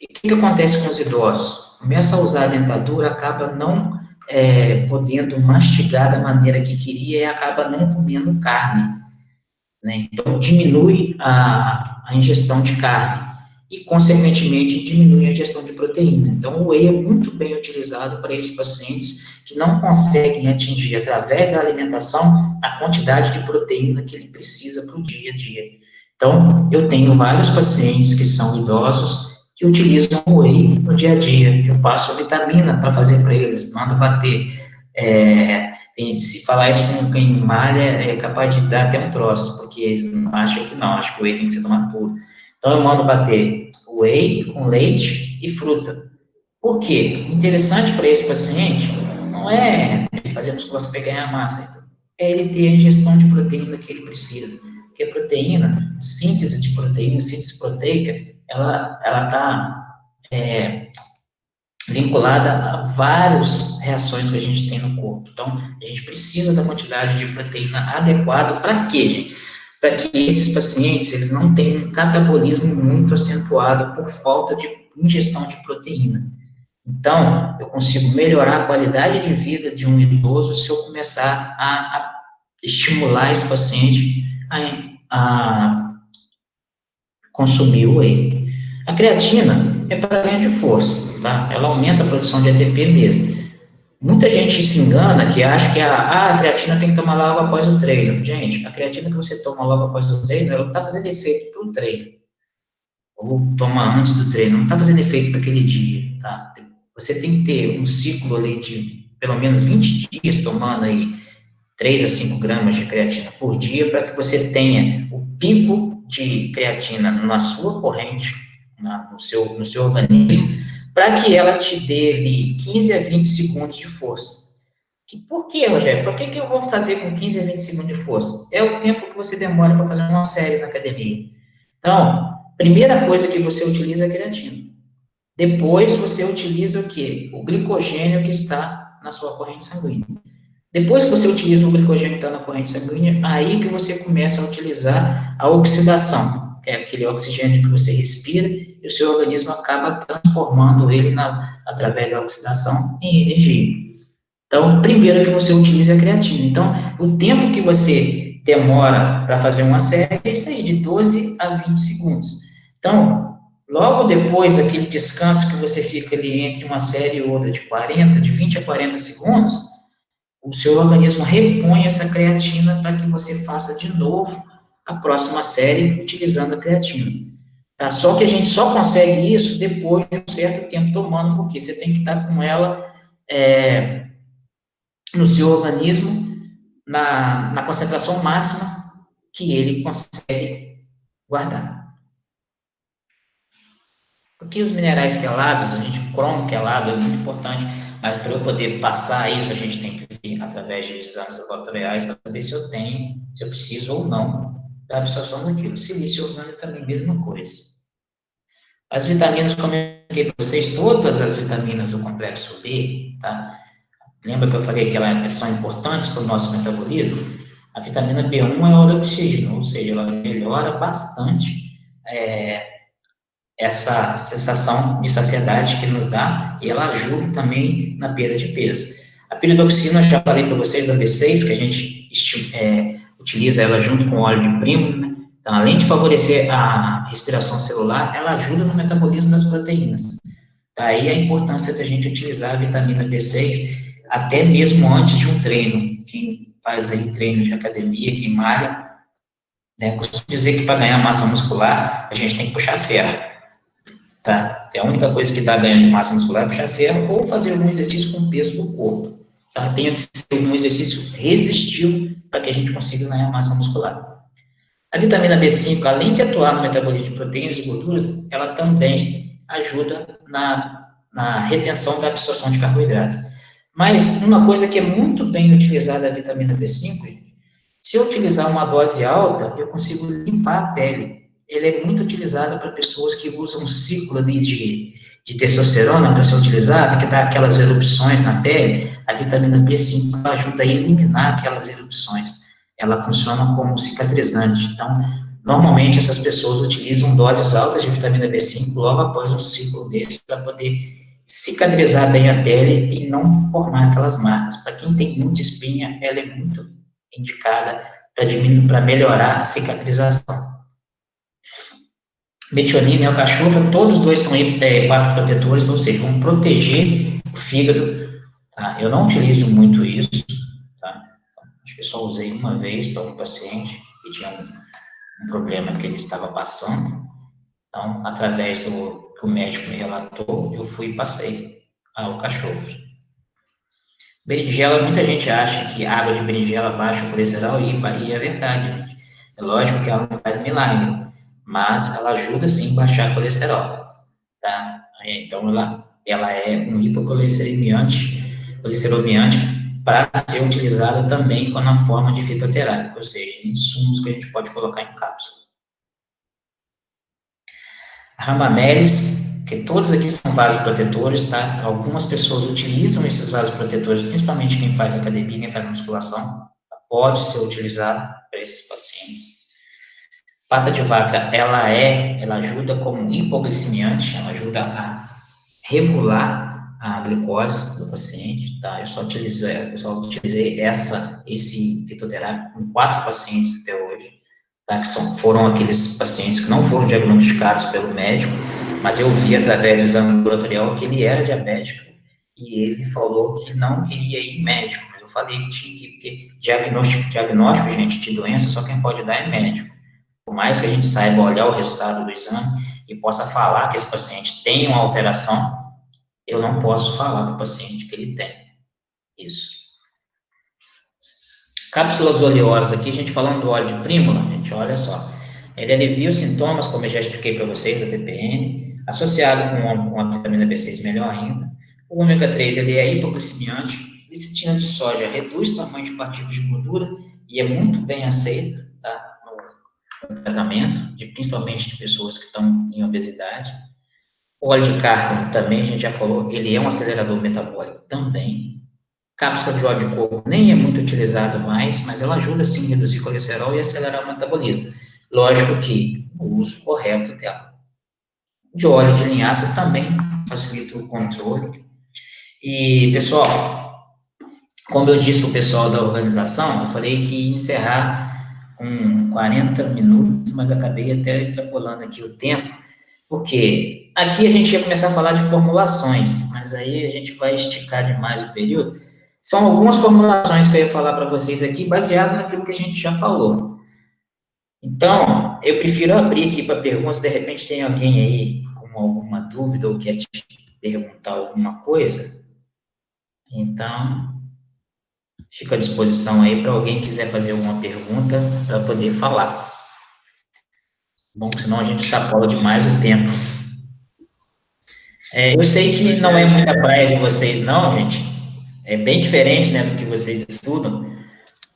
E o que acontece com os idosos? Começa a usar a dentadura, acaba não podendo mastigar da maneira que queria e acaba não comendo carne, né? Então, diminui a ingestão de carne e, consequentemente, diminui a ingestão de proteína. Então, o whey é muito bem utilizado para esses pacientes que não conseguem atingir, através da alimentação, a quantidade de proteína que ele precisa para o dia a dia. Então, eu tenho vários pacientes que são idosos que utilizam o whey no dia a dia. Eu passo a vitamina para fazer para eles, mando bater. Se falar isso com quem malha, é capaz de dar até um troço, porque eles acham que não, acho que o whey tem que ser tomado puro. Então, eu mando bater whey com leite e fruta. Por quê? Interessante para esse paciente não é ele fazer musculação para ganhar massa, é ele ter a ingestão de proteína que ele precisa. Porque a proteína, síntese de proteína, síntese proteica, ela está vinculada a várias reações que a gente tem no corpo. Então, a gente precisa da quantidade de proteína adequada. Para quê, gente? Para que esses pacientes eles não tenham um catabolismo muito acentuado por falta de ingestão de proteína. Então, eu consigo melhorar a qualidade de vida de um idoso se eu começar a estimular esse paciente a consumir o whey. A creatina é para ganho de força, tá? Ela aumenta a produção de ATP mesmo. Muita gente se engana que acha que a creatina tem que tomar logo após o treino. Gente, a creatina que você toma logo após o treino, ela não está fazendo efeito para o treino. Ou toma antes do treino, não está fazendo efeito para aquele dia, tá? Você tem que ter um ciclo ali de pelo menos 20 dias tomando aí 3 a 5 gramas de creatina por dia para que você tenha o pico de creatina na sua corrente, no seu organismo, para que ela te dê ali 15 a 20 segundos de força. Por que, Rogério? Por que eu vou fazer com 15 a 20 segundos de força? É o tempo que você demora para fazer uma série na academia. Então, primeira coisa que você utiliza é a creatina. Depois você utiliza o quê? O glicogênio que está na sua corrente sanguínea. Depois que você utiliza o glicogênio que está na corrente sanguínea, aí que você começa a utilizar a oxidação, que é aquele oxigênio que você respira e o seu organismo acaba transformando ele, através da oxidação, em energia. Então, primeiro que você utiliza a creatina. Então, o tempo que você demora para fazer uma série é isso aí, de 12 a 20 segundos. Então, logo depois daquele descanso que você fica ali entre uma série e outra de 20 a 40 segundos, o seu organismo repõe essa creatina para que você faça de novo a próxima série utilizando a creatina. Tá? Só que a gente só consegue isso depois de um certo tempo tomando, porque você tem que estar com ela no seu organismo na concentração máxima que ele consegue guardar. Porque os minerais quelados, cromo quelado é muito importante, mas para eu poder passar isso, a gente tem que vir através de exames laboratoriais para saber se eu tenho, se eu preciso ou não da absorção daquilo. Silício orgânico também, mesma coisa. As vitaminas, como eu expliquei para vocês, todas as vitaminas do complexo B, tá? Lembra que eu falei que elas são importantes para o nosso metabolismo? A vitamina B1 é o oxígeno, ou seja, ela melhora bastante essa sensação de saciedade que nos dá, e ela ajuda também na perda de peso. A piridoxina, eu já falei para vocês da B6, que a gente utiliza ela junto com o óleo de primo, né? Então, além de favorecer a respiração celular, ela ajuda no metabolismo das proteínas. Daí a importância da gente utilizar a vitamina B6 até mesmo antes de um treino. Quem faz aí treino de academia, quem malha, né, costumo dizer que para ganhar massa muscular, a gente tem que puxar ferro, tá? É a única coisa que dá ganho de massa muscular é puxar ferro ou fazer algum exercício com o peso do corpo. Tá? Tem que ser um exercício resistivo para que a gente consiga ganhar massa muscular. A vitamina B5, além de atuar no metabolismo de proteínas e gorduras, ela também ajuda na retenção da absorção de carboidratos. Mas uma coisa que é muito bem utilizada a vitamina B5, se eu utilizar uma dose alta, eu consigo limpar a pele. Ele é muito utilizado para pessoas que usam um ciclo ali de testosterona para ser utilizado, que dá aquelas erupções na pele. A vitamina B5 ajuda a eliminar aquelas erupções. Ela funciona como cicatrizante. Então, normalmente essas pessoas utilizam doses altas de vitamina B5 logo após um ciclo desse para poder cicatrizar bem a pele e não formar aquelas marcas. Para quem tem muita espinha, ela é muito indicada para melhorar a cicatrização. Metionina e alcachofra, todos dois são hepatoprotetores, ou seja, vão proteger o fígado. Tá? Eu não utilizo muito isso, tá? Acho que só usei uma vez para um paciente que tinha um problema que ele estava passando. Então, através do que o médico me relatou, eu fui e passei ao cachorro. Berinjela, muita gente acha que água de berinjela baixa o colesterol e é verdade, gente. É lógico que ela não faz milagre, mas ela ajuda sim a baixar o colesterol, tá? Então, ela é um hipocolesteremiante para ser utilizada também na forma de fitoterápico, ou seja, insumos que a gente pode colocar em cápsula. Ramamelis, que todos aqui são vasoprotetores, tá? Algumas pessoas utilizam esses vasoprotetores, principalmente quem faz academia, quem faz musculação, pode ser utilizado para esses pacientes. Pata de vaca, ela ajuda como hipoglicemiante, ela ajuda a regular a glicose do paciente, tá? Eu só utilizei esse fitoterápico com 4 pacientes até hoje, tá? Que foram aqueles pacientes que não foram diagnosticados pelo médico, mas eu vi através do exame laboratorial que ele era diabético e ele falou que não queria ir médico, mas eu falei que tinha que ir, porque diagnóstico, gente, de doença, só quem pode dar é médico. Por mais que a gente saiba olhar o resultado do exame e possa falar que esse paciente tem uma alteração, eu não posso falar para o paciente que ele tem isso. Cápsulas oleosas, aqui a gente falando do óleo de prímula, gente, olha só. Ele alivia os sintomas, como eu já expliquei para vocês, da TPN, associado com a vitamina B6 melhor ainda. O ômega 3, ele é hipoglicemiante. Lecitina de soja reduz o tamanho de partículas de gordura e é muito bem aceita, tá? No tratamento, principalmente de pessoas que estão em obesidade. O óleo de cártamo também, a gente já falou, ele é um acelerador metabólico também. Cápsula de óleo de coco nem é muito utilizado mais, mas ela ajuda sim a reduzir o colesterol e acelerar o metabolismo. Lógico que o uso correto dela. De óleo de linhaça também facilita o controle. E, pessoal, como eu disse para o pessoal da organização, eu falei que ia encerrar com 40 minutos, mas acabei até extrapolando aqui o tempo, porque aqui a gente ia começar a falar de formulações, mas aí a gente vai esticar demais o período. São algumas formulações que eu ia falar para vocês aqui, baseado naquilo que a gente já falou. Então, eu prefiro abrir aqui para perguntas, de repente tem alguém aí com alguma dúvida ou quer te perguntar alguma coisa. Então, fico à disposição aí para alguém quiser fazer alguma pergunta para poder falar. Bom, senão a gente extrapola demais o tempo. Eu sei que não é muita praia de vocês, não, gente. É bem diferente, né, do que vocês estudam,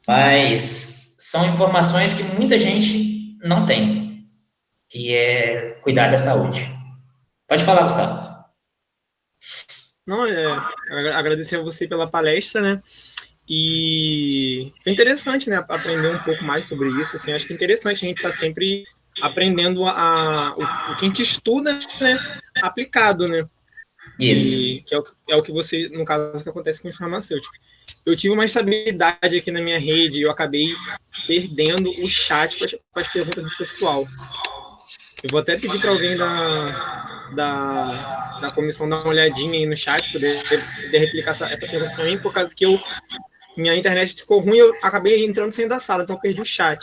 mas são informações que muita gente não tem, que é cuidar da saúde. Pode falar, Gustavo. Não, agradecer a você pela palestra, né? E foi interessante, né? Aprender um pouco mais sobre isso. Assim, acho que é interessante a gente estar sempre aprendendo o que a gente estuda, né? Aplicado, né? Isso. que é o que você, no caso, que acontece com os farmacêuticos. Eu tive uma instabilidade aqui na minha rede, eu acabei perdendo o chat com as perguntas do pessoal. Eu vou até pedir para alguém da comissão dar uma olhadinha aí no chat, poder replicar essa pergunta para mim, por causa que minha internet ficou ruim, eu acabei entrando sem da sala, então eu perdi o chat.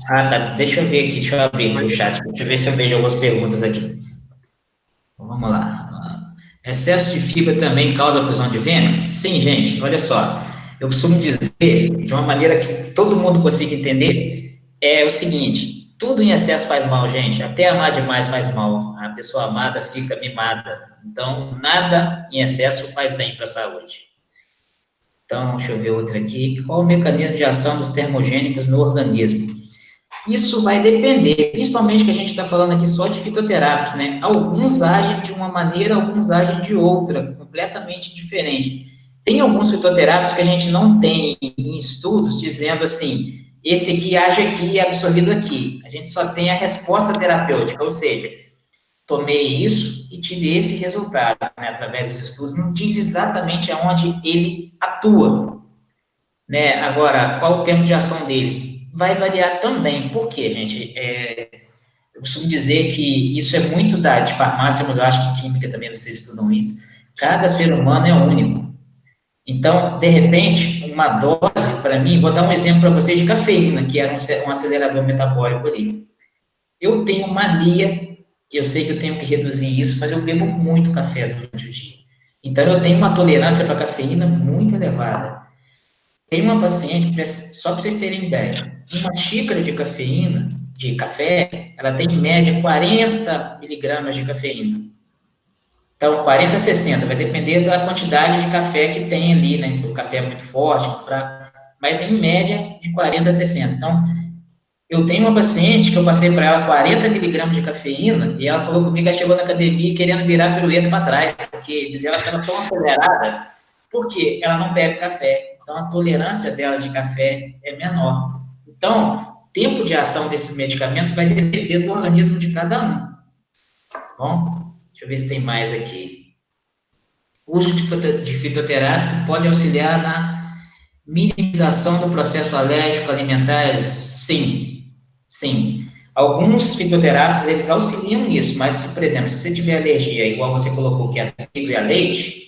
Tá. Deixa eu ver aqui, deixa eu abrir aqui o Mas, chat. Deixa eu ver se eu vejo algumas perguntas aqui. Vamos lá. Excesso de fibra também causa prisão de ventre? Sim, gente, olha só. Eu costumo dizer, de uma maneira que todo mundo consiga entender, é o seguinte: tudo em excesso faz mal, gente. Até amar demais faz mal. A pessoa amada fica mimada. Então, nada em excesso faz bem para a saúde. Então, deixa eu ver outra aqui. Qual o mecanismo de ação dos termogênicos no organismo? Isso vai depender, principalmente que a gente está falando aqui só de fitoterápicos, né? Alguns agem de uma maneira, alguns agem de outra, completamente diferente. Tem alguns fitoterápicos que a gente não tem em estudos dizendo assim, esse aqui age aqui e é absorvido aqui. A gente só tem a resposta terapêutica, ou seja, tomei isso e tive esse resultado, né, através dos estudos. Não diz exatamente aonde ele atua, né? Agora, qual o tempo de ação deles? Vai variar também. Por quê, gente? Eu costumo dizer que isso é muito de farmácia, mas eu acho que em química também vocês estudam isso. Cada ser humano é único. Então, de repente, uma dose, para mim, vou dar um exemplo para vocês de cafeína, que era um acelerador metabólico ali. Eu tenho mania, eu sei que eu tenho que reduzir isso, mas eu bebo muito café durante o dia. Então, eu tenho uma tolerância para cafeína muito elevada. Tem uma paciente, só para vocês terem ideia, uma xícara de cafeína, de café, ela tem em média 40 miligramas de cafeína. Então, 40 a 60, vai depender da quantidade de café que tem ali, né? O café é muito forte, muito fraco, mas em média de 40 a 60. Então, eu tenho uma paciente que eu passei para ela 40 miligramas de cafeína e ela falou comigo que ela chegou na academia querendo virar pirueta para trás, porque dizia ela estava tão acelerada, porque ela não bebe café. Então, a tolerância dela de café é menor. Então, o tempo de ação desses medicamentos vai depender do organismo de cada um. Bom, deixa eu ver se tem mais aqui. O uso de fitoterápico pode auxiliar na minimização do processo alérgico alimentar? Sim, sim. Alguns fitoterápicos, eles auxiliam nisso, mas, por exemplo, se você tiver alergia, igual você colocou que é a trigo e a leite,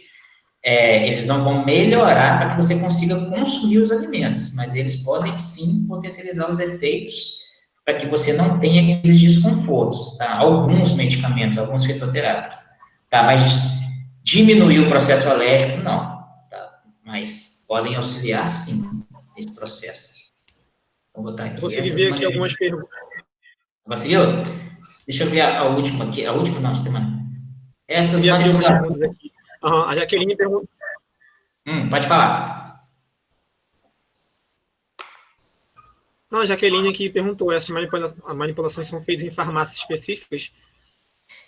eles não vão melhorar para que você consiga consumir os alimentos, mas eles podem, sim, potencializar os efeitos para que você não tenha aqueles desconfortos, tá? Alguns medicamentos, alguns fitoterápicos, tá? Mas diminuir o processo alérgico, não, tá? Mas podem auxiliar, sim, nesse processo. Vou botar aqui consegui essas ver aqui maneiras. algumas perguntas. Conseguiu? Deixa eu ver a última aqui. A última não, semana. Essas Consegui abrir algumas manipulações. perguntas aqui. A Jaqueline perguntou. Pode falar. Não, a Jaqueline aqui perguntou: essas manipulações são feitas em farmácias específicas?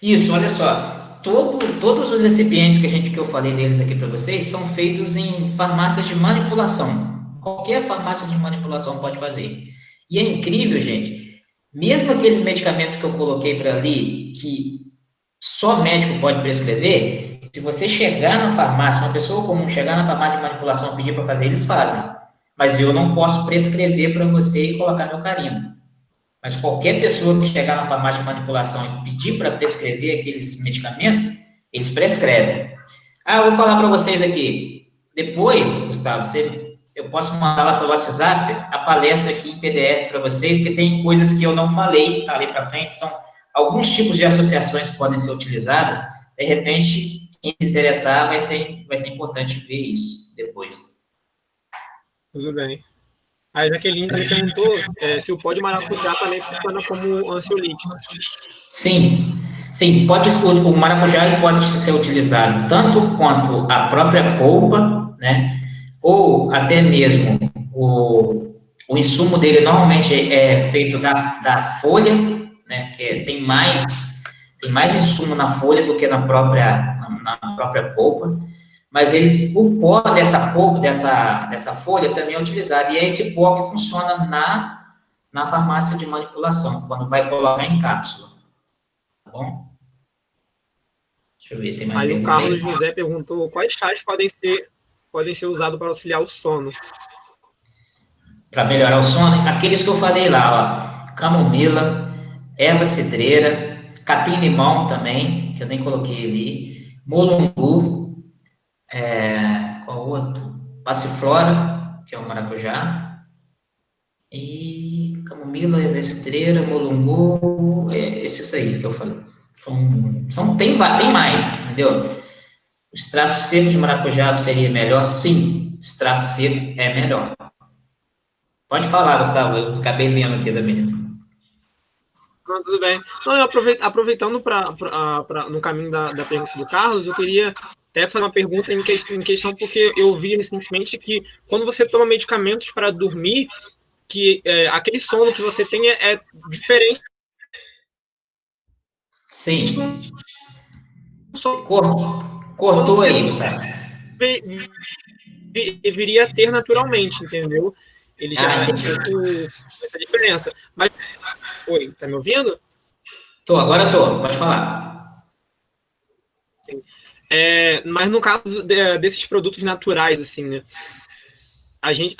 Isso, olha só. Todos os recipientes que eu falei deles aqui para vocês são feitos em farmácias de manipulação. Qualquer farmácia de manipulação pode fazer. E é incrível, gente. Mesmo aqueles medicamentos que eu coloquei para ali, que só médico pode prescrever, se você chegar na farmácia, uma pessoa comum chegar na farmácia de manipulação e pedir para fazer, eles fazem. Mas eu não posso prescrever para você e colocar meu carimbo. Mas qualquer pessoa que chegar na farmácia de manipulação e pedir para prescrever aqueles medicamentos, eles prescrevem. Eu vou falar para vocês aqui. Depois, Gustavo, eu posso mandar lá pelo WhatsApp a palestra aqui em PDF para vocês, porque tem coisas que eu não falei, tá ali para frente, são alguns tipos de associações que podem ser utilizadas. De repente, quem se interessar vai ser importante ver isso depois. Tudo bem. A Jaqueline também perguntou se o pó de maracujá também funciona como ansiolítico. Sim, sim, o maracujá ele pode ser utilizado tanto quanto a própria polpa, né? Ou até mesmo o insumo dele normalmente é feito da folha, né? Que tem mais insumo na folha do que na própria polpa. Mas o pó dessa polpa, dessa folha também é utilizado. E é esse pó que funciona na farmácia de manipulação, quando vai colocar em cápsula. Tá bom? Deixa eu ver, tem mais Aí o pergunta aí? Carlos José perguntou quais chás podem ser usados para auxiliar o sono. Para melhorar o sono, aqueles que eu falei lá, ó, camomila, erva cidreira, capim-limão também, que eu nem coloquei ali, mulungu, qual outro? Passiflora, que é o maracujá, e camomila, erva cidreira, mulungu, esses aí que eu falei. Tem mais, entendeu? O extrato seco de maracujá seria melhor? Sim, o extrato seco é melhor. Pode falar, Gustavo, eu acabei lendo aqui da menina. Não, tudo bem. Não, aproveitando no caminho da pergunta do Carlos, eu queria até fazer uma pergunta em questão, porque eu vi recentemente que quando você toma medicamentos para dormir, que aquele sono que você tem é diferente Sim. do Você sono cortou que você aí, Gustavo. deveria ter naturalmente, entendeu? Ele já Ah, é um entendi. pouco essa diferença. Mas, oi, tá me ouvindo? Agora tô, pode falar. Mas no caso desses produtos naturais, assim, né? A gente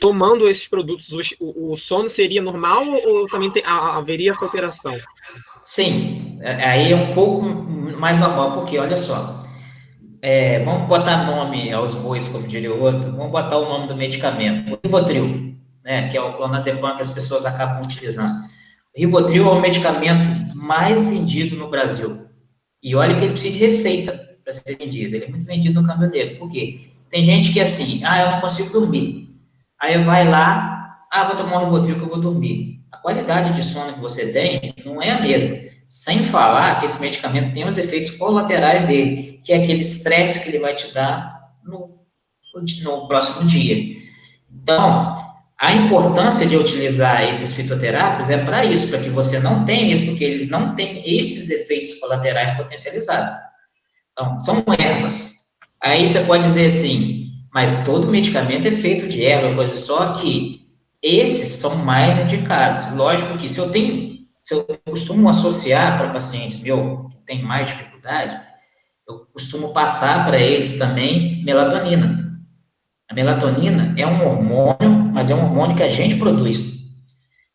tomando esses produtos, o sono seria normal ou também haveria essa alteração? Sim, aí é um pouco mais normal, porque olha só, vamos botar nome aos bois, como diria o outro, vamos botar o nome do medicamento, o Rivotril, né, que é o clonazepam que as pessoas acabam utilizando. O Rivotril é o medicamento mais vendido no Brasil. E olha que ele precisa de receita para ser vendido. Ele é muito vendido no câmbio negro. Por quê? Tem gente que é assim, eu não consigo dormir. Aí vai lá, vou tomar um Rivotril que eu vou dormir. A qualidade de sono que você tem não é a mesma. Sem falar que esse medicamento tem os efeitos colaterais dele, que é aquele estresse que ele vai te dar no próximo dia. Então, a importância de utilizar esses fitoterápicos é para isso, para que você não tenha isso, porque eles não têm esses efeitos colaterais potencializados. Então, são ervas. Aí você pode dizer assim, mas todo medicamento é feito de erva, coisa só que esses são mais indicados. Lógico que se eu costumo associar para pacientes meu que têm mais dificuldade, eu costumo passar para eles também melatonina. A melatonina é um hormônio, mas é um hormônio que a gente produz.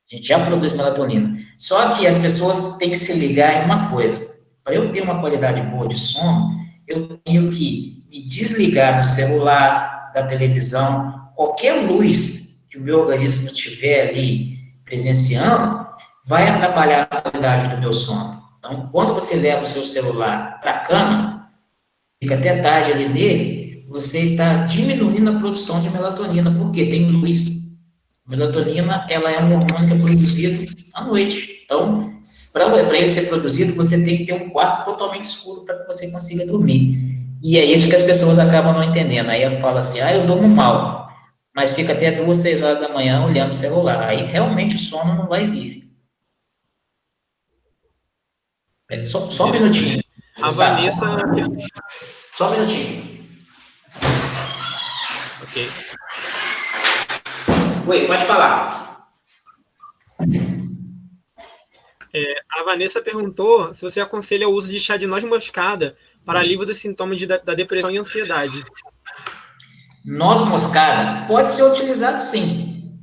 A gente já produz melatonina. Só que as pessoas têm que se ligar em uma coisa. Para eu ter uma qualidade boa de sono, eu tenho que me desligar do celular, da televisão, qualquer luz que o meu organismo estiver ali presenciando, vai atrapalhar a qualidade do meu sono. Então, quando você leva o seu celular para a cama, fica até tarde ali nele, você está diminuindo a produção de melatonina, porque tem luz. Melatonina, ela é um hormônio que é produzido à noite. Então, para ele ser produzido, você tem que ter um quarto totalmente escuro para que você consiga dormir. E é isso que as pessoas acabam não entendendo. Aí fala assim, eu durmo mal, mas fica até 2, 3 horas da manhã olhando o celular. Aí realmente o sono não vai vir. Só um minutinho, Interessante. A Gustavo. Vanessa. Só um minutinho. Ok. Oi, pode falar. A Vanessa perguntou se você aconselha o uso de chá de noz moscada para alívio dos sintomas da depressão e ansiedade. Noz moscada pode ser utilizado sim,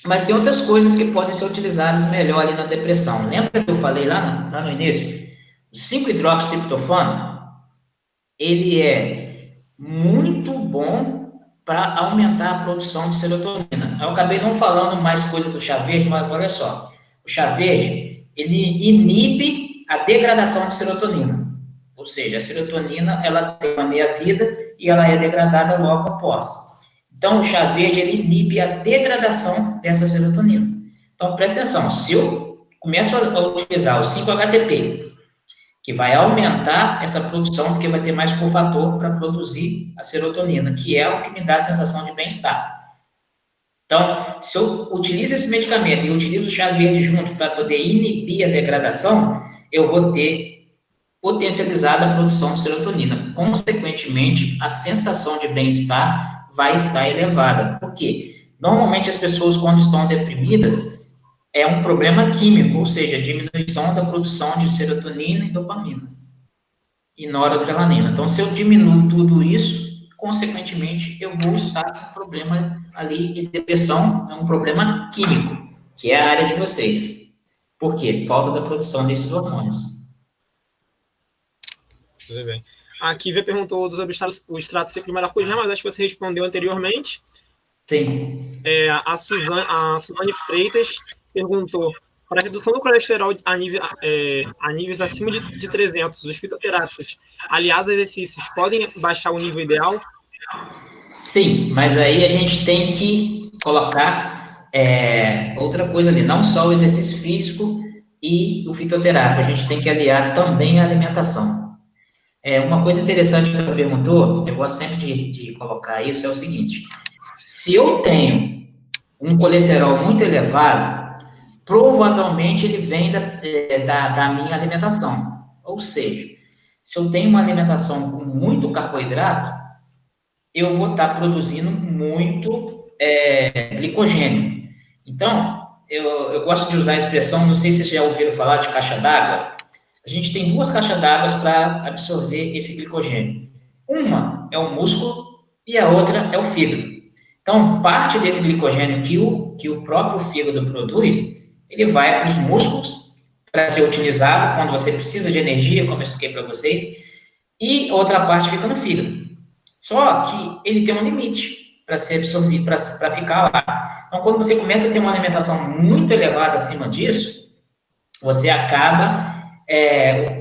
mas tem outras coisas que podem ser utilizadas melhor ali na depressão. Lembra que eu falei lá no início? O 5-hidroxitriptofano, ele é muito bom para aumentar a produção de serotonina. Eu acabei não falando mais coisa do chá verde, mas olha só. O chá verde, ele inibe a degradação de serotonina. Ou seja, a serotonina, ela tem uma meia-vida e ela é degradada logo após. Então, o chá verde, ele inibe a degradação dessa serotonina. Então, presta atenção, se eu começo a utilizar o 5-HTP, que vai aumentar essa produção, porque vai ter mais cofator para produzir a serotonina, que é o que me dá a sensação de bem-estar. Então, se eu utilizo esse medicamento e utilizo o chá verde junto para poder inibir a degradação, eu vou ter potencializado a produção de serotonina. Consequentemente, a sensação de bem-estar vai estar elevada. Por quê? Normalmente as pessoas, quando estão deprimidas, é um problema químico, ou seja, diminuição da produção de serotonina e dopamina. e noradrenalina. Então, se eu diminuo tudo isso, consequentemente, eu vou estar com problema ali de depressão, é um problema químico, que é a área de vocês. Por quê? Falta da produção desses hormônios. Tudo bem. A Kívia perguntou o extrato seco de maracujá, mas acho que você respondeu anteriormente. Sim. A Suzane Freitas perguntou: para a redução do colesterol a níveis acima de 300, os fitoterápicos, aliados a exercícios, podem baixar o nível ideal? Sim, mas aí a gente tem que colocar outra coisa ali, não só o exercício físico e o fitoterápico, a gente tem que aliar também a alimentação. Uma coisa interessante que ela perguntou, eu gosto sempre de colocar isso, é o seguinte: se eu tenho um colesterol muito elevado, provavelmente ele vem da minha alimentação. Ou seja, se eu tenho uma alimentação com muito carboidrato, eu vou estar produzindo muito glicogênio. Então, eu gosto de usar a expressão, não sei se vocês já ouviram falar de caixa d'água. A gente tem duas caixas d'água para absorver esse glicogênio. Uma é o músculo e a outra é o fígado. Então, parte desse glicogênio que o próprio fígado produz, ele vai para os músculos para ser utilizado quando você precisa de energia, como eu expliquei para vocês, e outra parte fica no fígado. Só que ele tem um limite para ser absorvido, para ficar lá. Então, quando você começa a ter uma alimentação muito elevada acima disso, você acaba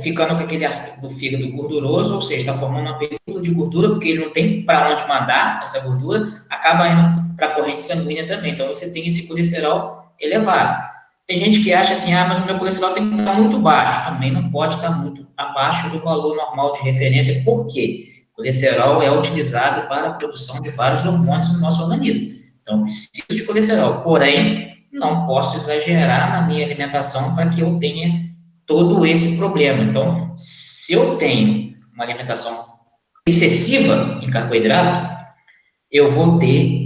ficando com aquele aspecto do fígado gorduroso, ou seja, está formando uma película de gordura, porque ele não tem para onde mandar essa gordura, acaba indo para a corrente sanguínea também. Então, você tem esse colesterol elevado. Tem gente que acha assim, mas o meu colesterol tem que estar muito baixo. Também não pode estar muito abaixo do valor normal de referência. Por quê? O colesterol é utilizado para a produção de vários hormônios no nosso organismo. Então, preciso de colesterol. Porém, não posso exagerar na minha alimentação para que eu tenha todo esse problema. Então, se eu tenho uma alimentação excessiva em carboidrato, eu vou ter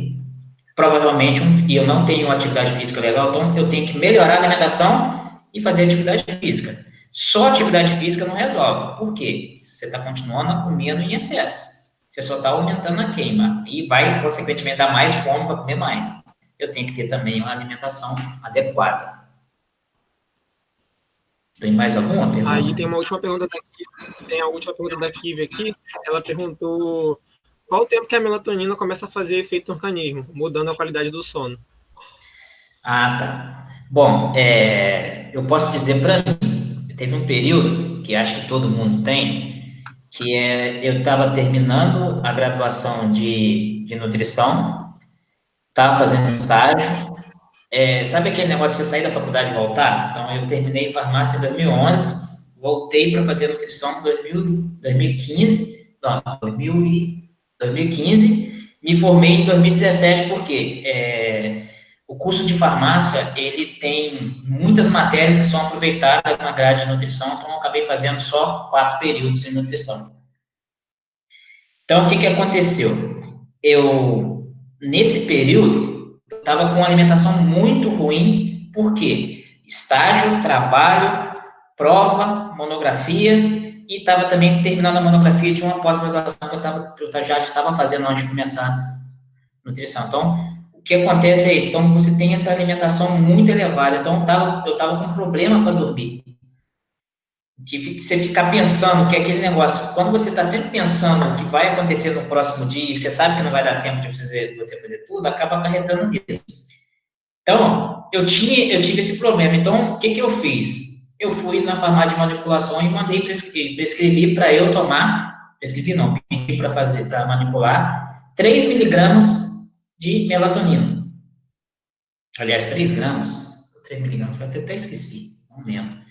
provavelmente, e eu não tenho uma atividade física legal, então eu tenho que melhorar a alimentação e fazer atividade física. Só atividade física não resolve. Por quê? Você está continuando comendo em excesso. Você só está aumentando a queima. E vai, consequentemente, dar mais fome para comer mais. Eu tenho que ter também uma alimentação adequada. Tem mais alguma pergunta? Aí tem uma última pergunta tem a última pergunta da Kívia aqui. Ela perguntou: qual o tempo que a melatonina começa a fazer efeito no organismo, mudando a qualidade do sono? Ah, tá. Bom, eu posso dizer para mim, teve um período que acho que todo mundo tem, que eu estava terminando a graduação de nutrição, estava fazendo estágio. Sabe aquele negócio de você sair da faculdade e voltar? Então, eu terminei farmácia em 2011, voltei para fazer nutrição em 2015, não, 2015, me formei em 2017, porque o curso de farmácia, ele tem muitas matérias que são aproveitadas na grade de nutrição, então eu acabei fazendo só 4 períodos em nutrição. Então, o que aconteceu? Nesse período, eu estava com uma alimentação muito ruim, por quê? Estágio, trabalho, prova, monografia, e estava também terminando a monografia de uma pós-graduação que eu já estava fazendo antes de começar a nutrição. Então, o que acontece é isso. Então, você tem essa alimentação muito elevada. Então, eu estava com problema para dormir. Que você ficar pensando que é aquele negócio, quando você está sempre pensando o que vai acontecer no próximo dia, e você sabe que não vai dar tempo de você fazer tudo, acaba acarretando nisso. Então, eu tive esse problema. Então, o que eu fiz? Eu fui na farmácia de manipulação e mandei prescrevi para eu tomar, prescrevi não, pedi para manipular, 3 miligramas de melatonina. Aliás, 3 gramas, 3 miligramas, eu até esqueci, não lembro. O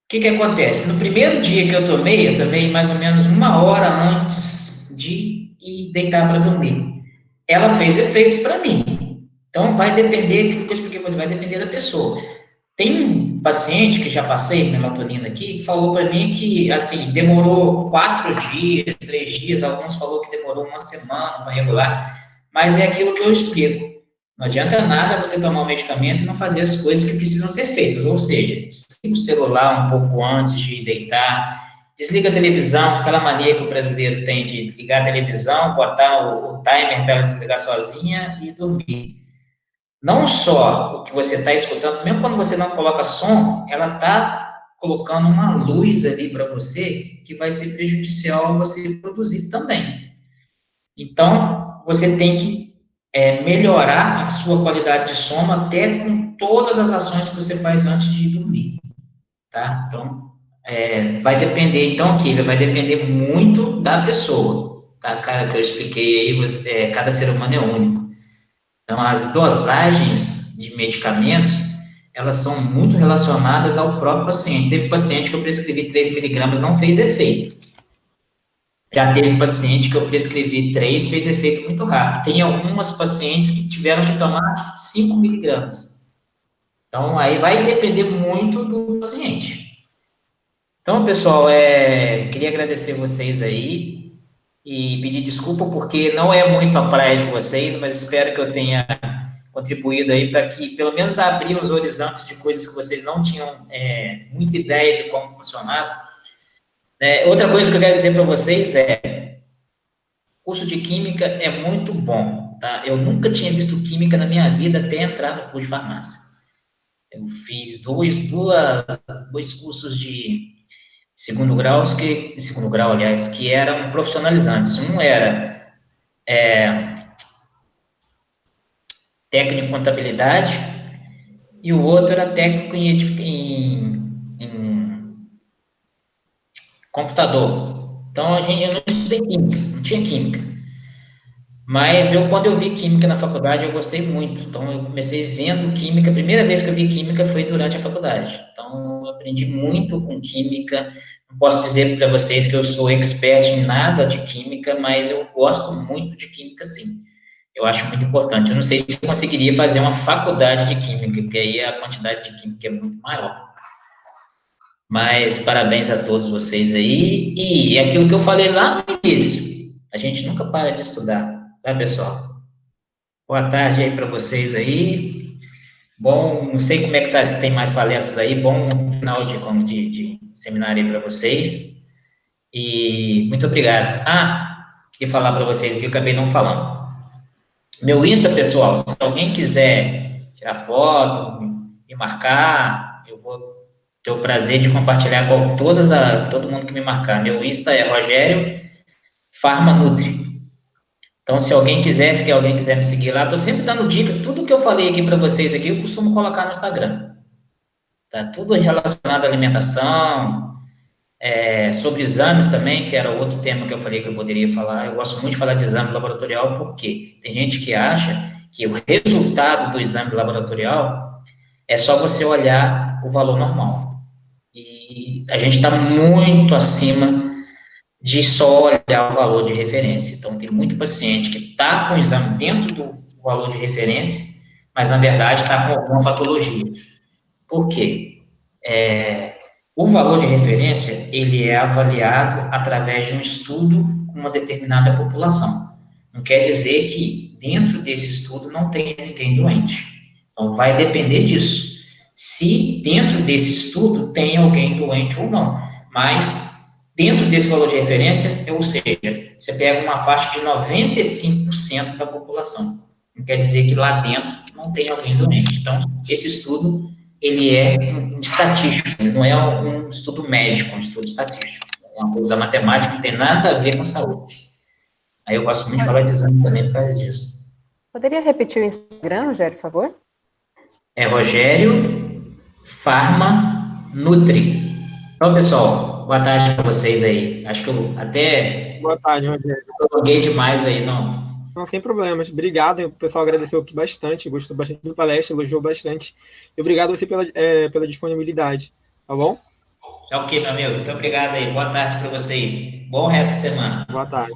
que acontece? No primeiro dia que eu tomei mais ou menos 1 hora antes de ir deitar para dormir. Ela fez efeito para mim. Então, vai depender, o que eu expliquei para você, vai depender da pessoa. Tem um paciente que já passei melatonina aqui, que falou para mim que, assim, demorou 4 dias, 3 dias, alguns falou que demorou 1 semana para regular, mas é aquilo que eu explico. Não adianta nada você tomar um medicamento e não fazer as coisas que precisam ser feitas, ou seja, desliga o celular um pouco antes de deitar, Desliga a televisão, aquela mania que o brasileiro tem de ligar a televisão, botar o timer para ela desligar sozinha e dormir. Não só o que você está escutando, mesmo quando você não coloca som, ela está colocando uma luz ali para você que vai ser prejudicial a você produzir também. Então, você tem que melhorar a sua qualidade de sono até com todas as ações que você faz antes de dormir, tá? Então, vai depender, então, aqui, vai depender muito da pessoa, tá? Cara, que eu expliquei aí, cada ser humano é único. Então, as dosagens de medicamentos, elas são muito relacionadas ao próprio paciente. Teve paciente que eu prescrevi 3 miligramas, não fez efeito. Já teve paciente que eu prescrevi 3, fez efeito muito rápido. Tem algumas pacientes que tiveram que tomar 5 miligramas. Então, aí vai depender muito do paciente. Então, pessoal, queria agradecer vocês aí e pedir desculpa porque não é muito a praia de vocês, mas espero que eu tenha contribuído aí para que, pelo menos, abrir os horizontes de coisas que vocês não tinham muita ideia de como funcionava. Outra coisa que eu quero dizer para vocês curso de Química é muito bom, tá? Eu nunca tinha visto Química na minha vida até entrar no curso de Farmácia. Eu fiz dois cursos de segundo grau, aliás, que eram profissionalizantes. Um era técnico em contabilidade e o outro era técnico em computador. Então, eu não estudei química, não tinha química. Mas quando eu vi química na faculdade, eu gostei muito. Então, eu comecei vendo química. A primeira vez que eu vi química foi durante a faculdade. Então, eu aprendi muito com química. Não posso dizer para vocês que eu sou expert em nada de química, mas eu gosto muito de química, sim. Eu acho muito importante. Eu não sei se eu conseguiria fazer uma faculdade de química, porque aí a quantidade de química é muito maior. Mas parabéns a todos vocês aí. E é aquilo que eu falei lá no início. A gente nunca para de estudar, tá, pessoal? Boa tarde aí para vocês aí. Bom, não sei como é que tá, se tem mais palestras aí. Bom final de seminário aí para vocês. E muito obrigado. Queria falar para vocês que eu acabei não falando. Meu Insta, pessoal, se alguém quiser tirar foto, me marcar, eu vou ter o prazer de compartilhar com todo mundo que me marcar. Meu Insta é Rogério Farma Nutri. Então, se alguém quiser me seguir lá, estou sempre dando dicas. Tudo que eu falei aqui para vocês aqui, eu costumo colocar no Instagram. Tá? Tudo relacionado à alimentação, sobre exames também, que era outro tema que eu falei que eu poderia falar. Eu gosto muito de falar de exame laboratorial, porque tem gente que acha que o resultado do exame laboratorial é só você olhar o valor normal. E a gente está muito acima de só olhar o valor de referência. Então, tem muito paciente que está com o exame dentro do valor de referência, mas, na verdade, está com alguma patologia. Por quê? O valor de referência, ele é avaliado através de um estudo com uma determinada população. Não quer dizer que dentro desse estudo não tenha ninguém doente. Então, vai depender disso. Se dentro desse estudo tem alguém doente ou não. Mas, dentro desse valor de referência, ou seja, você pega uma faixa de 95% da população. Não quer dizer que lá dentro não tem alguém doente. Então, esse estudo, ele é um estatístico, não é um estudo médico, um estudo estatístico. Uma coisa matemática, não tem nada a ver com saúde. Aí eu gosto muito de falar de exame também por causa disso. Poderia repetir o Instagram, Rogério, por favor? É Rogério Farma Nutri. Então, pessoal, boa tarde para vocês aí. Acho que eu até Boa tarde, Rogério. prolonguei demais aí, não. Não, sem problemas. Obrigado. O pessoal agradeceu aqui bastante, gostou bastante da palestra, elogiou bastante. E obrigado a você pela disponibilidade. Tá bom? Tá ok, meu amigo. Muito obrigado aí. Boa tarde para vocês. Bom resto de semana. Boa tarde.